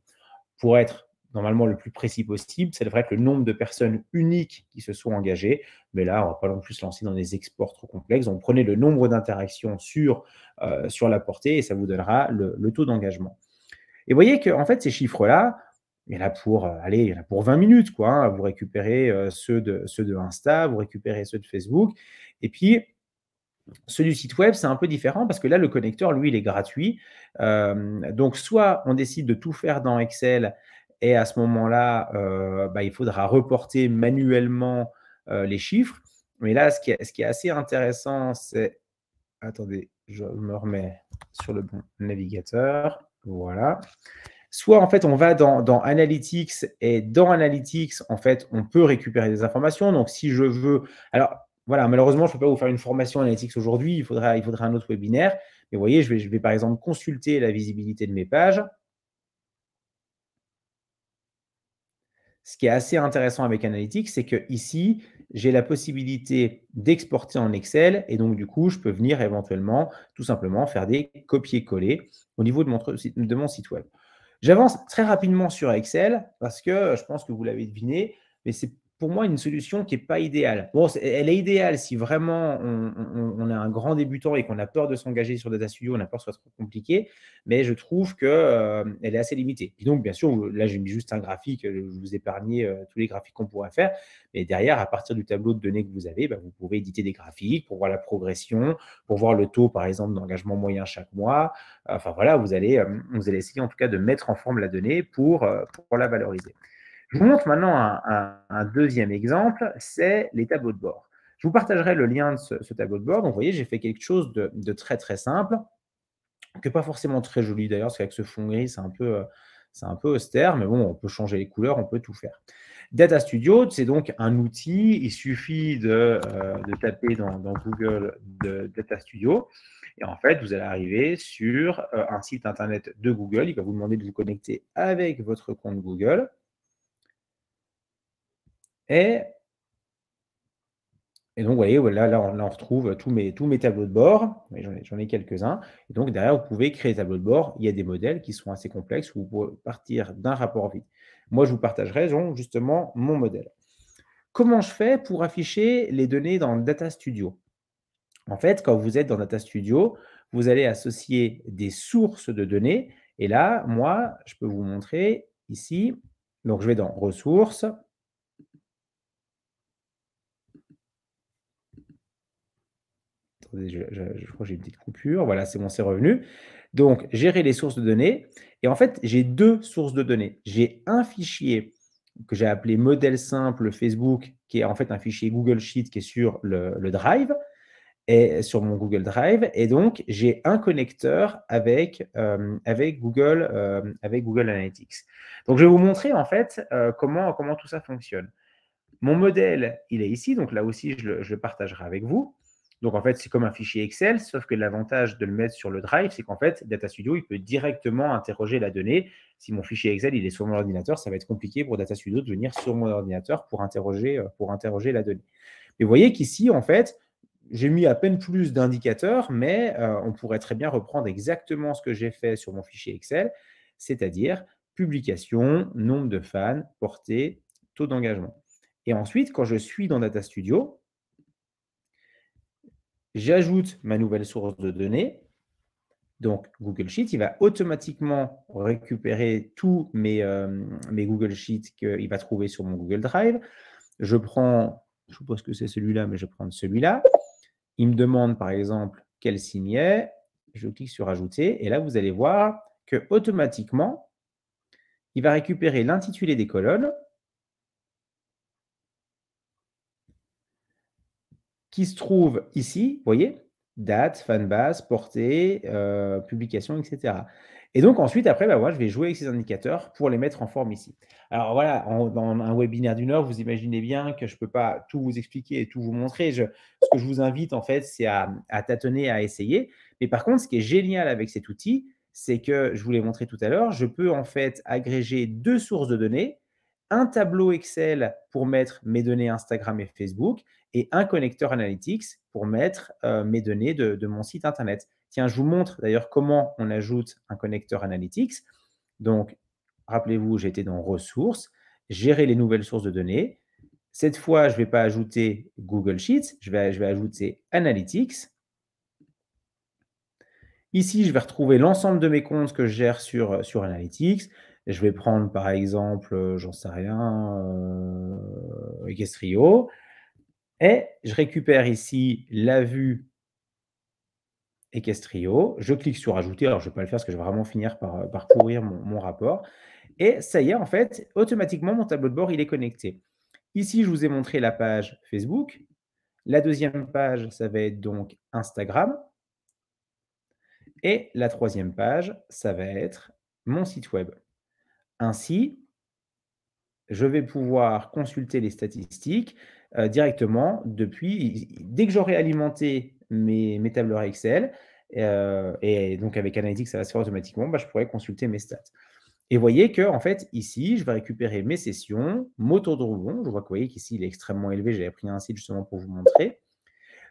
Pour être normalement le plus précis possible, c'est vrai que le nombre de personnes uniques qui se sont engagées, mais là, on ne va pas non plus se lancer dans des exports trop complexes. Donc, prenez le nombre d'interactions sur la portée et ça vous donnera le taux d'engagement. Et vous voyez qu'en fait, ces chiffres-là, il y en a pour 20 minutes, quoi. Hein. Vous récupérez ceux de Insta, vous récupérez ceux de Facebook. Et puis, ceux du site web, c'est un peu différent parce que là, le connecteur, lui, il est gratuit. Donc, soit on décide de tout faire dans Excel et à ce moment-là, il faudra reporter manuellement les chiffres. Mais là, ce qui est assez intéressant, c'est… Attendez, je me remets sur le bon navigateur. Voilà. Soit, en fait, on va dans Analytics et dans Analytics, en fait, on peut récupérer des informations. Donc, si je veux… Alors, voilà, malheureusement, je ne peux pas vous faire une formation analytics aujourd'hui, il faudra un autre webinaire. Mais vous voyez, je vais par exemple consulter la visibilité de mes pages. Ce qui est assez intéressant avec Analytics, c'est qu'ici, j'ai la possibilité d'exporter en Excel et donc, du coup, je peux venir éventuellement, tout simplement, faire des copier-coller au niveau de mon site web. J'avance très rapidement sur Excel parce que je pense que vous l'avez deviné, mais c'est pour moi une solution qui n'est pas idéale. Bon, elle est idéale si vraiment on est un grand débutant et qu'on a peur de s'engager sur Data Studio, on a peur que ce soit trop compliqué, mais je trouve qu'elle est assez limitée. Et donc, bien sûr, là, j'ai mis juste un graphique, je vous épargnais tous les graphiques qu'on pourrait faire, mais derrière, à partir du tableau de données que vous avez, vous pouvez éditer des graphiques pour voir la progression, pour voir le taux, par exemple, d'engagement moyen chaque mois. Enfin, voilà, vous allez essayer en tout cas de mettre en forme la donnée pour la valoriser. Je vous montre maintenant un deuxième exemple, c'est les tableaux de bord. Je vous partagerai le lien de ce tableau de bord. Donc, vous voyez, j'ai fait quelque chose de très, très simple, qui n'est pas forcément très joli d'ailleurs, parce qu'avec ce fond gris, c'est un peu austère, mais bon, on peut changer les couleurs, on peut tout faire. Data Studio, c'est donc un outil, il suffit de taper dans Google Data Studio, et en fait, vous allez arriver sur un site internet de Google, il va vous demander de vous connecter avec votre compte Google, et donc, vous voyez, là, on retrouve tous mes tableaux de bord. J'en ai quelques-uns. Et donc, derrière, vous pouvez créer des tableaux de bord. Il y a des modèles qui sont assez complexes où vous pouvez partir d'un rapport vide. Moi, je vous partagerai justement mon modèle. Comment je fais pour afficher les données dans Data Studio? En fait, quand vous êtes dans Data Studio, vous allez associer des sources de données. Et là, moi, je peux vous montrer ici. Donc, je vais dans Ressources. Attendez, je crois que j'ai une petite coupure. Voilà, c'est bon, c'est revenu. Donc, gérer les sources de données. Et en fait, j'ai deux sources de données. J'ai un fichier que j'ai appelé modèle simple Facebook, qui est en fait un fichier Google Sheet qui est sur le Drive, et sur mon Google Drive. Et donc, j'ai un connecteur avec Google Analytics. Donc, je vais vous montrer en fait comment tout ça fonctionne. Mon modèle, il est ici. Donc, là aussi, je le partagerai avec vous. Donc, en fait, c'est comme un fichier Excel, sauf que l'avantage de le mettre sur le Drive, c'est qu'en fait, Data Studio, il peut directement interroger la donnée. Si mon fichier Excel, il est sur mon ordinateur, ça va être compliqué pour Data Studio de venir sur mon ordinateur pour interroger la donnée. Mais vous voyez qu'ici, en fait, j'ai mis à peine plus d'indicateurs, mais on pourrait très bien reprendre exactement ce que j'ai fait sur mon fichier Excel, c'est-à-dire publication, nombre de fans, portée, taux d'engagement. Et ensuite, quand je suis dans Data Studio, j'ajoute ma nouvelle source de données. Donc, Google Sheet, il va automatiquement récupérer tous mes Google Sheets qu'il va trouver sur mon Google Drive. Je suppose que c'est celui-là, mais je vais prendre celui-là. Il me demande, par exemple, quel signe est. Je clique sur « Ajouter » et là, vous allez voir qu'automatiquement, il va récupérer l'intitulé des colonnes qui se trouve ici, vous voyez, date, fanbase, portée, publication, etc. Et donc ensuite, après, moi, je vais jouer avec ces indicateurs pour les mettre en forme ici. Alors voilà, dans un webinaire d'1 heure, vous imaginez bien que je ne peux pas tout vous expliquer et tout vous montrer. Ce que je vous invite, en fait, c'est à tâtonner, à essayer. Mais par contre, ce qui est génial avec cet outil, c'est que, je vous l'ai montré tout à l'heure, je peux en fait agréger deux sources de données, un tableau Excel pour mettre mes données Instagram et Facebook, et un connecteur Analytics pour mettre mes données de mon site internet. Tiens, je vous montre d'ailleurs comment on ajoute un connecteur Analytics. Donc, rappelez-vous, j'étais dans Ressources, gérer les nouvelles sources de données. Cette fois, je ne vais pas ajouter Google Sheets, je vais ajouter Analytics. Ici, je vais retrouver l'ensemble de mes comptes que je gère sur Analytics. Je vais prendre, par exemple, j'en sais rien, Equestrio. Et je récupère ici la vue Equestrio. Je clique sur « Ajouter ». Alors, je ne vais pas le faire parce que je vais vraiment finir par pourrir mon rapport. Et ça y est, en fait, automatiquement, mon tableau de bord, il est connecté. Ici, je vous ai montré la page Facebook. La deuxième page, ça va être donc Instagram. Et la troisième page, ça va être mon site web. Ainsi, je vais pouvoir consulter les statistiques. directement depuis, dès que j'aurai alimenté mes tableurs Excel, et donc avec Analytics, ça va se faire automatiquement, je pourrai consulter mes stats. Et vous voyez que, en fait, ici, je vais récupérer mes sessions, mon taux de rebond. Je vois que vous voyez qu'ici, il est extrêmement élevé. J'avais pris un site justement pour vous montrer.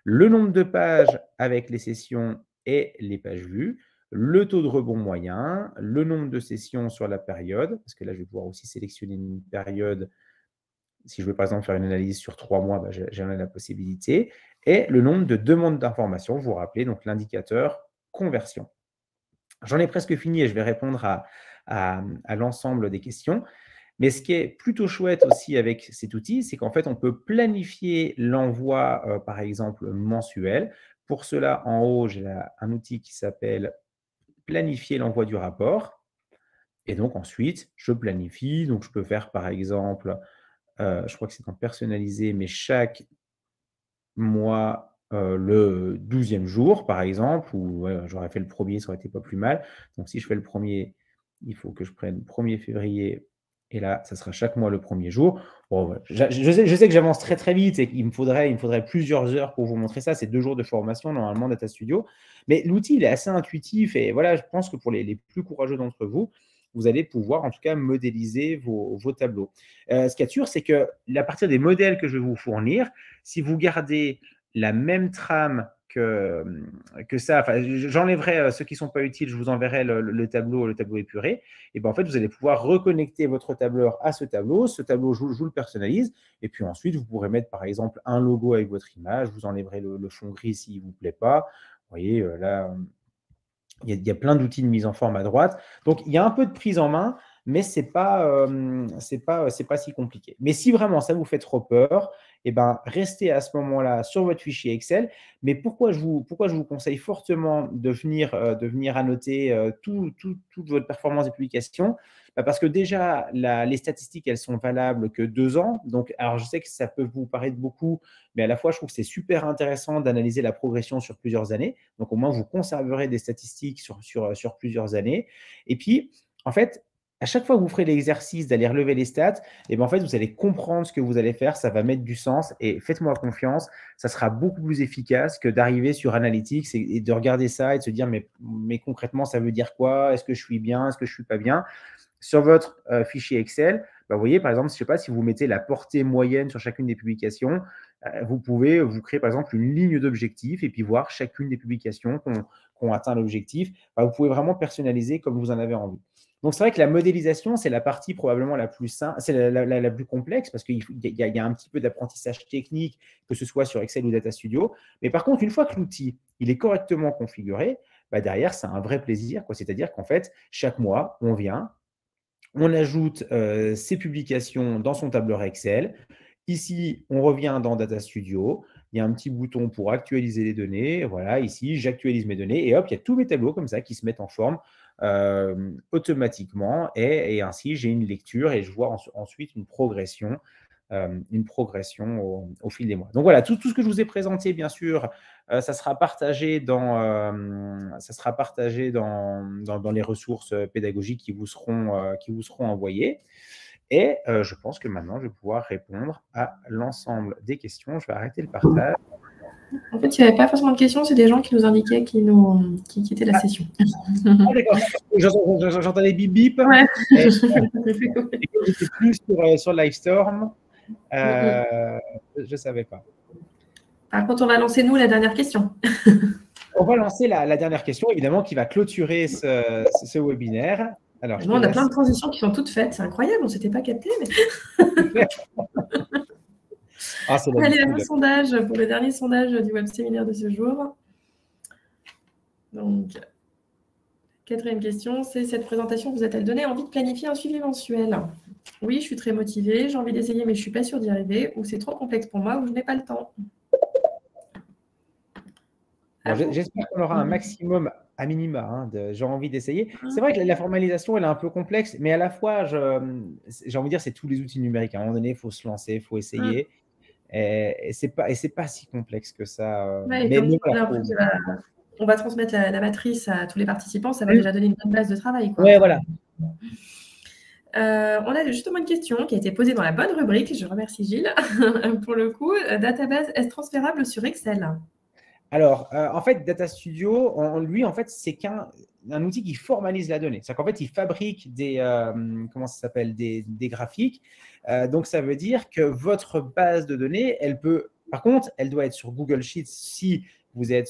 Le nombre de pages avec les sessions et les pages vues, le taux de rebond moyen, le nombre de sessions sur la période, parce que là, je vais pouvoir aussi sélectionner une période. Si je veux, par exemple, faire une analyse sur 3 mois, j'en ai la possibilité. Et le nombre de demandes d'informations, vous vous rappelez, donc l'indicateur conversion. J'en ai presque fini et je vais répondre à l'ensemble des questions. Mais ce qui est plutôt chouette aussi avec cet outil, c'est qu'en fait, on peut planifier l'envoi, par exemple, mensuel. Pour cela, en haut, j'ai un outil qui s'appelle « Planifier l'envoi du rapport ». Et donc, ensuite, je planifie. Donc, je peux faire, par exemple, je crois que c'est en personnalisé, mais chaque mois, le 12e jour, par exemple, ou j'aurais fait le premier, ça aurait été pas plus mal. Donc, si je fais le premier, il faut que je prenne 1er février, et là, ça sera chaque mois le 1er jour. Bon, je sais que j'avance très, très vite et qu'il me faudrait plusieurs heures pour vous montrer ça. C'est 2 jours de formation, normalement, Data Studio. Mais l'outil, il est assez intuitif et voilà, je pense que pour les plus courageux d'entre vous, vous allez pouvoir, en tout cas, modéliser vos tableaux. Ce qu'il y a de sûr, c'est qu'à partir des modèles que je vais vous fournir, si vous gardez la même trame que ça, j'enlèverai ceux qui ne sont pas utiles, je vous enverrai le tableau épuré, et en fait, vous allez pouvoir reconnecter votre tableur à ce tableau, je vous le personnalise, et puis ensuite, vous pourrez mettre, par exemple, un logo avec votre image, vous enlèverez le fond gris s'il ne vous plaît pas. Vous voyez, là, il y a plein d'outils de mise en forme à droite. Donc, il y a un peu de prise en main, mais ce n'est pas si compliqué. Mais si vraiment ça vous fait trop peur, restez à ce moment-là sur votre fichier Excel. Mais pourquoi je vous conseille fortement de venir annoter toute votre performance des publications? Parce que déjà, les statistiques, elles sont valables que 2 ans. Donc, alors, je sais que ça peut vous paraître beaucoup, mais à la fois, je trouve que c'est super intéressant d'analyser la progression sur plusieurs années. Donc, au moins, vous conserverez des statistiques sur plusieurs années. Et puis, en fait, à chaque fois que vous ferez l'exercice d'aller relever les stats, en fait, vous allez comprendre ce que vous allez faire, ça va mettre du sens et faites-moi confiance, ça sera beaucoup plus efficace que d'arriver sur Analytics et de regarder ça et de se dire mais concrètement, ça veut dire quoi? Est-ce que je suis bien? Est-ce que je ne suis pas bien? Sur votre fichier Excel, vous voyez, par exemple, je ne sais pas si vous mettez la portée moyenne sur chacune des publications, vous pouvez vous créer, par exemple, une ligne d'objectifs et puis voir chacune des publications qui ont atteint l'objectif. Vous pouvez vraiment personnaliser comme vous en avez envie. Donc, c'est vrai que la modélisation, c'est la partie probablement la plus simple, c'est la plus complexe parce qu'il y a un petit peu d'apprentissage technique, que ce soit sur Excel ou Data Studio. Mais par contre, une fois que l'outil il est correctement configuré, derrière, c'est un vrai plaisir. C'est-à-dire qu'en fait, chaque mois, on vient, on ajoute ses publications dans son tableur Excel. Ici, on revient dans Data Studio. Il y a un petit bouton pour actualiser les données. Voilà, ici, j'actualise mes données. Et hop, il y a tous mes tableaux comme ça qui se mettent en forme automatiquement. Et ainsi, j'ai une lecture et je vois ensuite une progression au fil des mois. Donc voilà, tout ce que je vous ai présenté, bien sûr, ça sera partagé dans les ressources pédagogiques qui vous seront envoyées. Et je pense que maintenant, je vais pouvoir répondre à l'ensemble des questions. Je vais arrêter le partage. En fait, il n'y avait pas forcément de questions, c'est des gens qui nous indiquaient qui quittaient la session. Ah, d'accord, j'entendais bip bip. Ouais. J'étais plus sur Livestorm. Je ne savais pas. Par contre, on va lancer, nous, la dernière question. On va lancer la dernière question, évidemment, qui va clôturer ce webinaire. Alors, on a plein de transitions qui sont toutes faites. C'est incroyable, on ne s'était pas capté. Mais... Allez, un sondage pour le dernier sondage du web séminaire de ce jour. Donc, 4e question, c'est cette présentation vous a-t-elle donné envie de planifier un suivi mensuel? Oui, je suis très motivée, j'ai envie d'essayer, mais je ne suis pas sûre d'y arriver, ou c'est trop complexe pour moi, ou je n'ai pas le temps. J'espère qu'on aura un maximum à minima. J'ai envie d'essayer. C'est vrai que la formalisation, elle est un peu complexe, mais à la fois, j'ai envie de dire, c'est tous les outils numériques. À un moment donné, il faut se lancer, il faut essayer. Et ce n'est pas si complexe que ça. On va transmettre la matrice à tous les participants. Ça va déjà donner une bonne base de travail. Oui, voilà. On a justement une question qui a été posée dans la bonne rubrique. Je remercie Gilles. Pour le coup, database, est-ce transférable sur Excel? Alors, en fait, Data Studio, lui, en fait, c'est qu'un outil qui formalise la donnée. C'est-à-dire qu'en fait, il fabrique des, comment ça s'appelle, des graphiques. Donc, ça veut dire que votre base de données, elle peut, par contre, elle doit être sur Google Sheets si vous êtes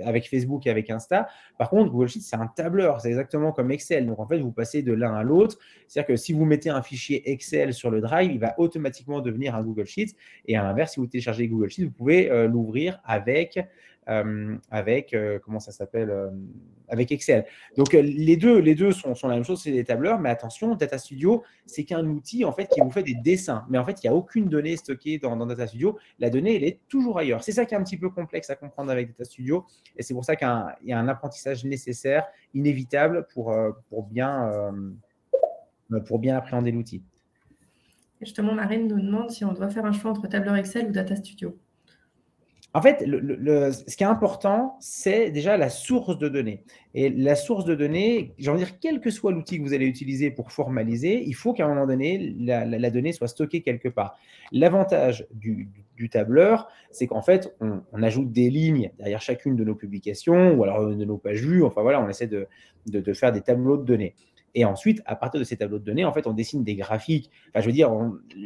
avec Facebook et avec Insta. Par contre, Google Sheets, c'est un tableur. C'est exactement comme Excel. Donc, en fait, vous passez de l'un à l'autre. C'est-à-dire que si vous mettez un fichier Excel sur le Drive, il va automatiquement devenir un Google Sheets. Et à l'inverse, si vous téléchargez Google Sheets, vous pouvez l'ouvrir avec comment ça s'appelle, avec Excel. Donc, les deux sont la même chose, c'est des tableurs. Mais attention, Data Studio, c'est qu'un outil en fait, qui vous fait des dessins. Mais en fait, il n'y a aucune donnée stockée dans Data Studio. La donnée, elle est toujours ailleurs. C'est ça qui est un petit peu complexe à comprendre avec Data Studio. Et c'est pour ça qu'il y a un apprentissage nécessaire, inévitable pour bien appréhender l'outil. Justement, Marine nous demande si on doit faire un choix entre tableur Excel ou Data Studio. En fait, ce qui est important, c'est déjà la source de données. Et la source de données, j'ai envie de dire, quel que soit l'outil que vous allez utiliser pour formaliser, il faut qu'à un moment donné, la donnée soit stockée quelque part. L'avantage du tableur, c'est qu'en fait, on ajoute des lignes derrière chacune de nos publications ou alors de nos pages vues. Enfin voilà, on essaie de faire des tableaux de données. Et ensuite, à partir de ces tableaux de données, en fait, on dessine des graphiques. Enfin, je veux dire,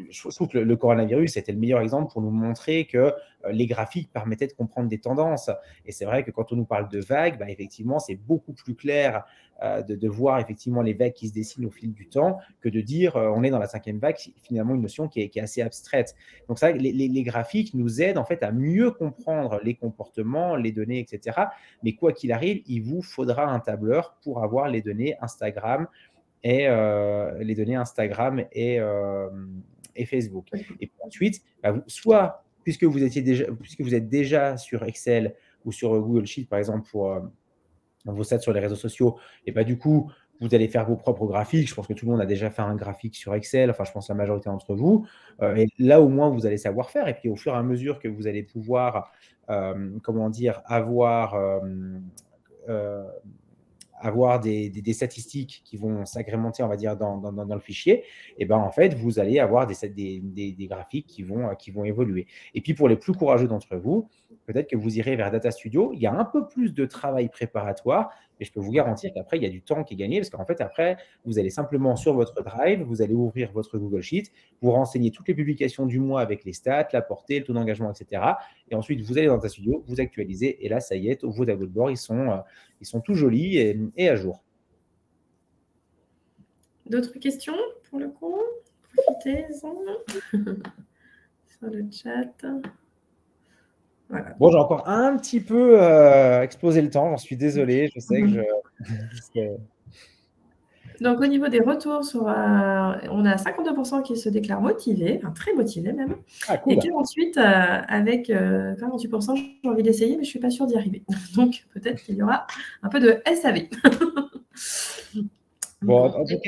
je trouve que le coronavirus était le meilleur exemple pour nous montrer que les graphiques permettaient de comprendre des tendances. Et c'est vrai que quand on nous parle de vagues, bah, effectivement, c'est beaucoup plus clair de voir effectivement les vagues qui se dessinent au fil du temps que de dire on est dans la 5e vague, finalement une notion qui est assez abstraite. Donc ça, les graphiques nous aident en fait à mieux comprendre les comportements, les données, etc. Mais quoi qu'il arrive, il vous faudra un tableur pour avoir les données Instagram et Facebook. Et puis ensuite, bah, soit puisque vous êtes déjà sur Excel ou sur Google Sheet, par exemple, pour vos stats sur les réseaux sociaux, et bah, du coup, vous allez faire vos propres graphiques. Je pense que tout le monde a déjà fait un graphique sur Excel. Enfin, je pense la majorité d'entre vous. Et là, au moins, vous allez savoir faire. Et puis, au fur et à mesure que vous allez pouvoir, avoir des statistiques qui vont s'agrémenter, on va dire, dans le fichier, et ben en fait, vous allez avoir des graphiques qui vont évoluer. Et puis, pour les plus courageux d'entre vous, peut-être que vous irez vers Data Studio. Il y a un peu plus de travail préparatoire, mais je peux vous garantir qu'après, il y a du temps qui est gagné parce qu'en fait, après, vous allez simplement sur votre Drive, vous allez ouvrir votre Google Sheet, vous renseignez toutes les publications du mois avec les stats, la portée, le taux d'engagement, etc. Et ensuite, vous allez dans Data Studio, vous actualisez, et là, ça y est, vos tableaux de bord, ils sont tout jolis et à jour. D'autres questions pour le coup? Profitez-en sur le chat. Voilà. Bon, j'ai encore un petit peu explosé le temps, j'en suis désolé, je sais que Donc, au niveau des retours, on a 52% qui se déclarent motivés, enfin, très motivés même. Ah, cool. Et qu'ensuite, avec 48%, j'ai envie d'essayer, mais je ne suis pas sûre d'y arriver. Donc, peut-être qu'il y aura un peu de SAV. Bon, en tout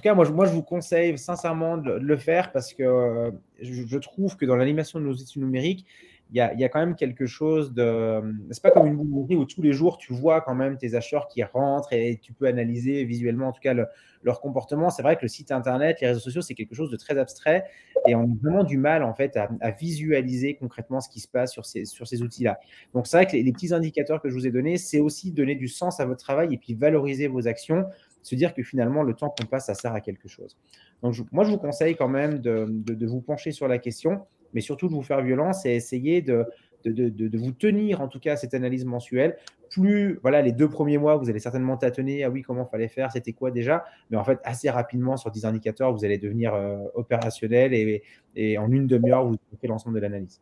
cas, moi, je vous conseille sincèrement de le faire parce que je trouve que dans l'animation de nos outils numériques, il y a quand même quelque chose de… C'est pas comme une boulangerie où tous les jours, tu vois quand même tes acheteurs qui rentrent et tu peux analyser visuellement, en tout cas, leur comportement. C'est vrai que le site Internet, les réseaux sociaux, c'est quelque chose de très abstrait et on a vraiment du mal, en fait, à visualiser concrètement ce qui se passe sur ces outils-là. Donc, c'est vrai que les petits indicateurs que je vous ai donnés, c'est aussi donner du sens à votre travail et puis valoriser vos actions, se dire que finalement, le temps qu'on passe, ça sert à quelque chose. Donc, moi, je vous conseille quand même de vous pencher sur la question, mais surtout de vous faire violence et essayer de vous tenir, en tout cas, à cette analyse mensuelle. Plus, voilà, les 2 premiers mois, vous allez certainement tâtonner. Ah oui, comment il fallait faire? C'était quoi déjà? Mais en fait, assez rapidement, sur 10 indicateurs, vous allez devenir opérationnel et en une demi-heure, vous faites l'ensemble de l'analyse.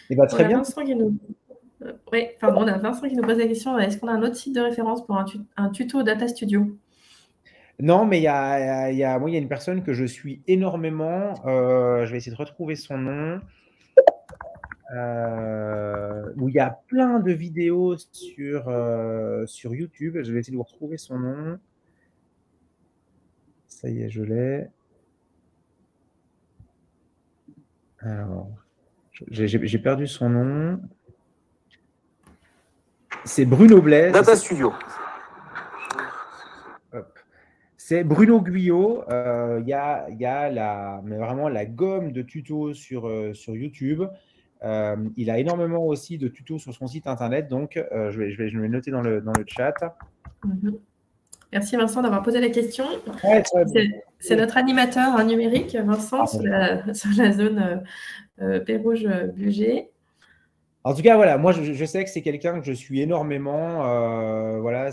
Et bah, très bien. Oui, pardon, on a Vincent qui nous pose la question, est-ce qu'on a un autre site de référence pour un tuto Data Studio? Non, mais il y a une personne que je suis énormément. Je vais essayer de retrouver son nom. Où il y a plein de vidéos sur YouTube. Je vais essayer de vous retrouver son nom. Ça y est, je l'ai. Alors, j'ai perdu son nom. C'est Bruno Blaise. Data Studio. C'est Bruno Guyot. Il y a mais vraiment la gomme de tutos sur YouTube. Il a énormément aussi de tutos sur son site internet, donc je vais noter dans le chat. Merci Vincent d'avoir posé la question. Ouais, c'est notre animateur numérique, Vincent, sur la zone Pérouge-Bugey. En tout cas, voilà, moi je sais que c'est quelqu'un que je suis énormément. Voilà,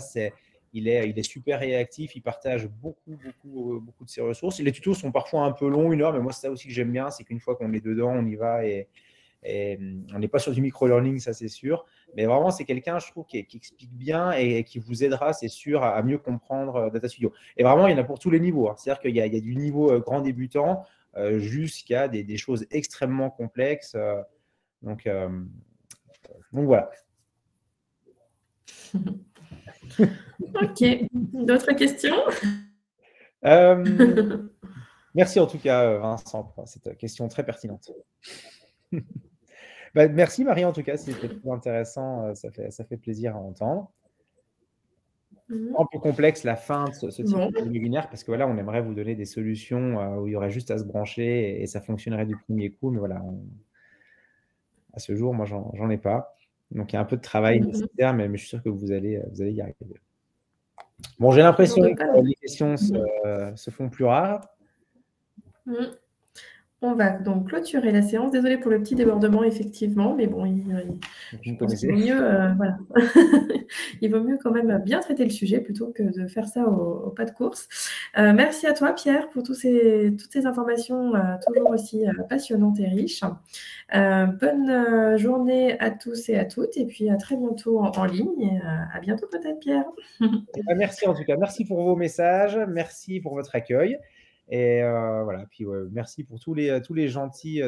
il est super réactif, il partage beaucoup de ses ressources. Les tutos sont parfois un peu longs, 1 heure, mais moi c'est ça aussi que j'aime bien, c'est qu'une fois qu'on est dedans, on y va et on n'est pas sur du micro-learning, ça c'est sûr. Mais vraiment, c'est quelqu'un, je trouve, qui explique bien et qui vous aidera, c'est sûr, à mieux comprendre Data Studio. Et vraiment, il y en a pour tous les niveaux. Hein. C'est-à-dire qu'il y a du niveau grand débutant jusqu'à des choses extrêmement complexes. Donc voilà. Ok. D'autres questions? Merci en tout cas, Vincent, pour cette question très pertinente. Merci Marie, en tout cas, c'était très intéressant. Ça fait plaisir à entendre. Un peu complexe la fin de ce type de webinaire, parce que voilà, on aimerait vous donner des solutions où il y aurait juste à se brancher et ça fonctionnerait du premier coup, mais voilà, à ce jour, moi, j'en ai pas. Donc, il y a un peu de travail nécessaire, mais je suis sûr que vous allez y arriver. Bon, j'ai l'impression que les questions se font plus rares. On va donc clôturer la séance. Désolée pour le petit débordement, effectivement, mais bon, je pense qu'il vaut mieux, voilà. Il vaut mieux quand même bien traiter le sujet plutôt que de faire ça au pas de course. Merci à toi, Pierre, pour toutes ces informations toujours aussi passionnantes et riches. Bonne journée à tous et à toutes, et puis à très bientôt en ligne. Et à bientôt peut-être, Pierre. Merci en tout cas. Merci pour vos messages. Merci pour votre accueil. Et voilà, puis merci pour tous les gentils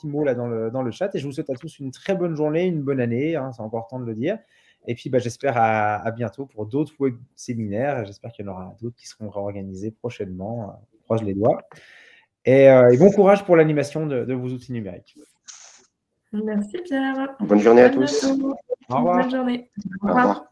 mots là dans le chat. Et je vous souhaite à tous une très bonne journée, une bonne année, hein, c'est encore temps de le dire. Et puis j'espère à bientôt pour d'autres web séminaires. J'espère qu'il y en aura d'autres qui seront réorganisés prochainement. Croise les doigts. Et bon courage pour l'animation de vos outils numériques. Merci Pierre. Bonne journée à tous. Au revoir. Bonne journée. Au revoir.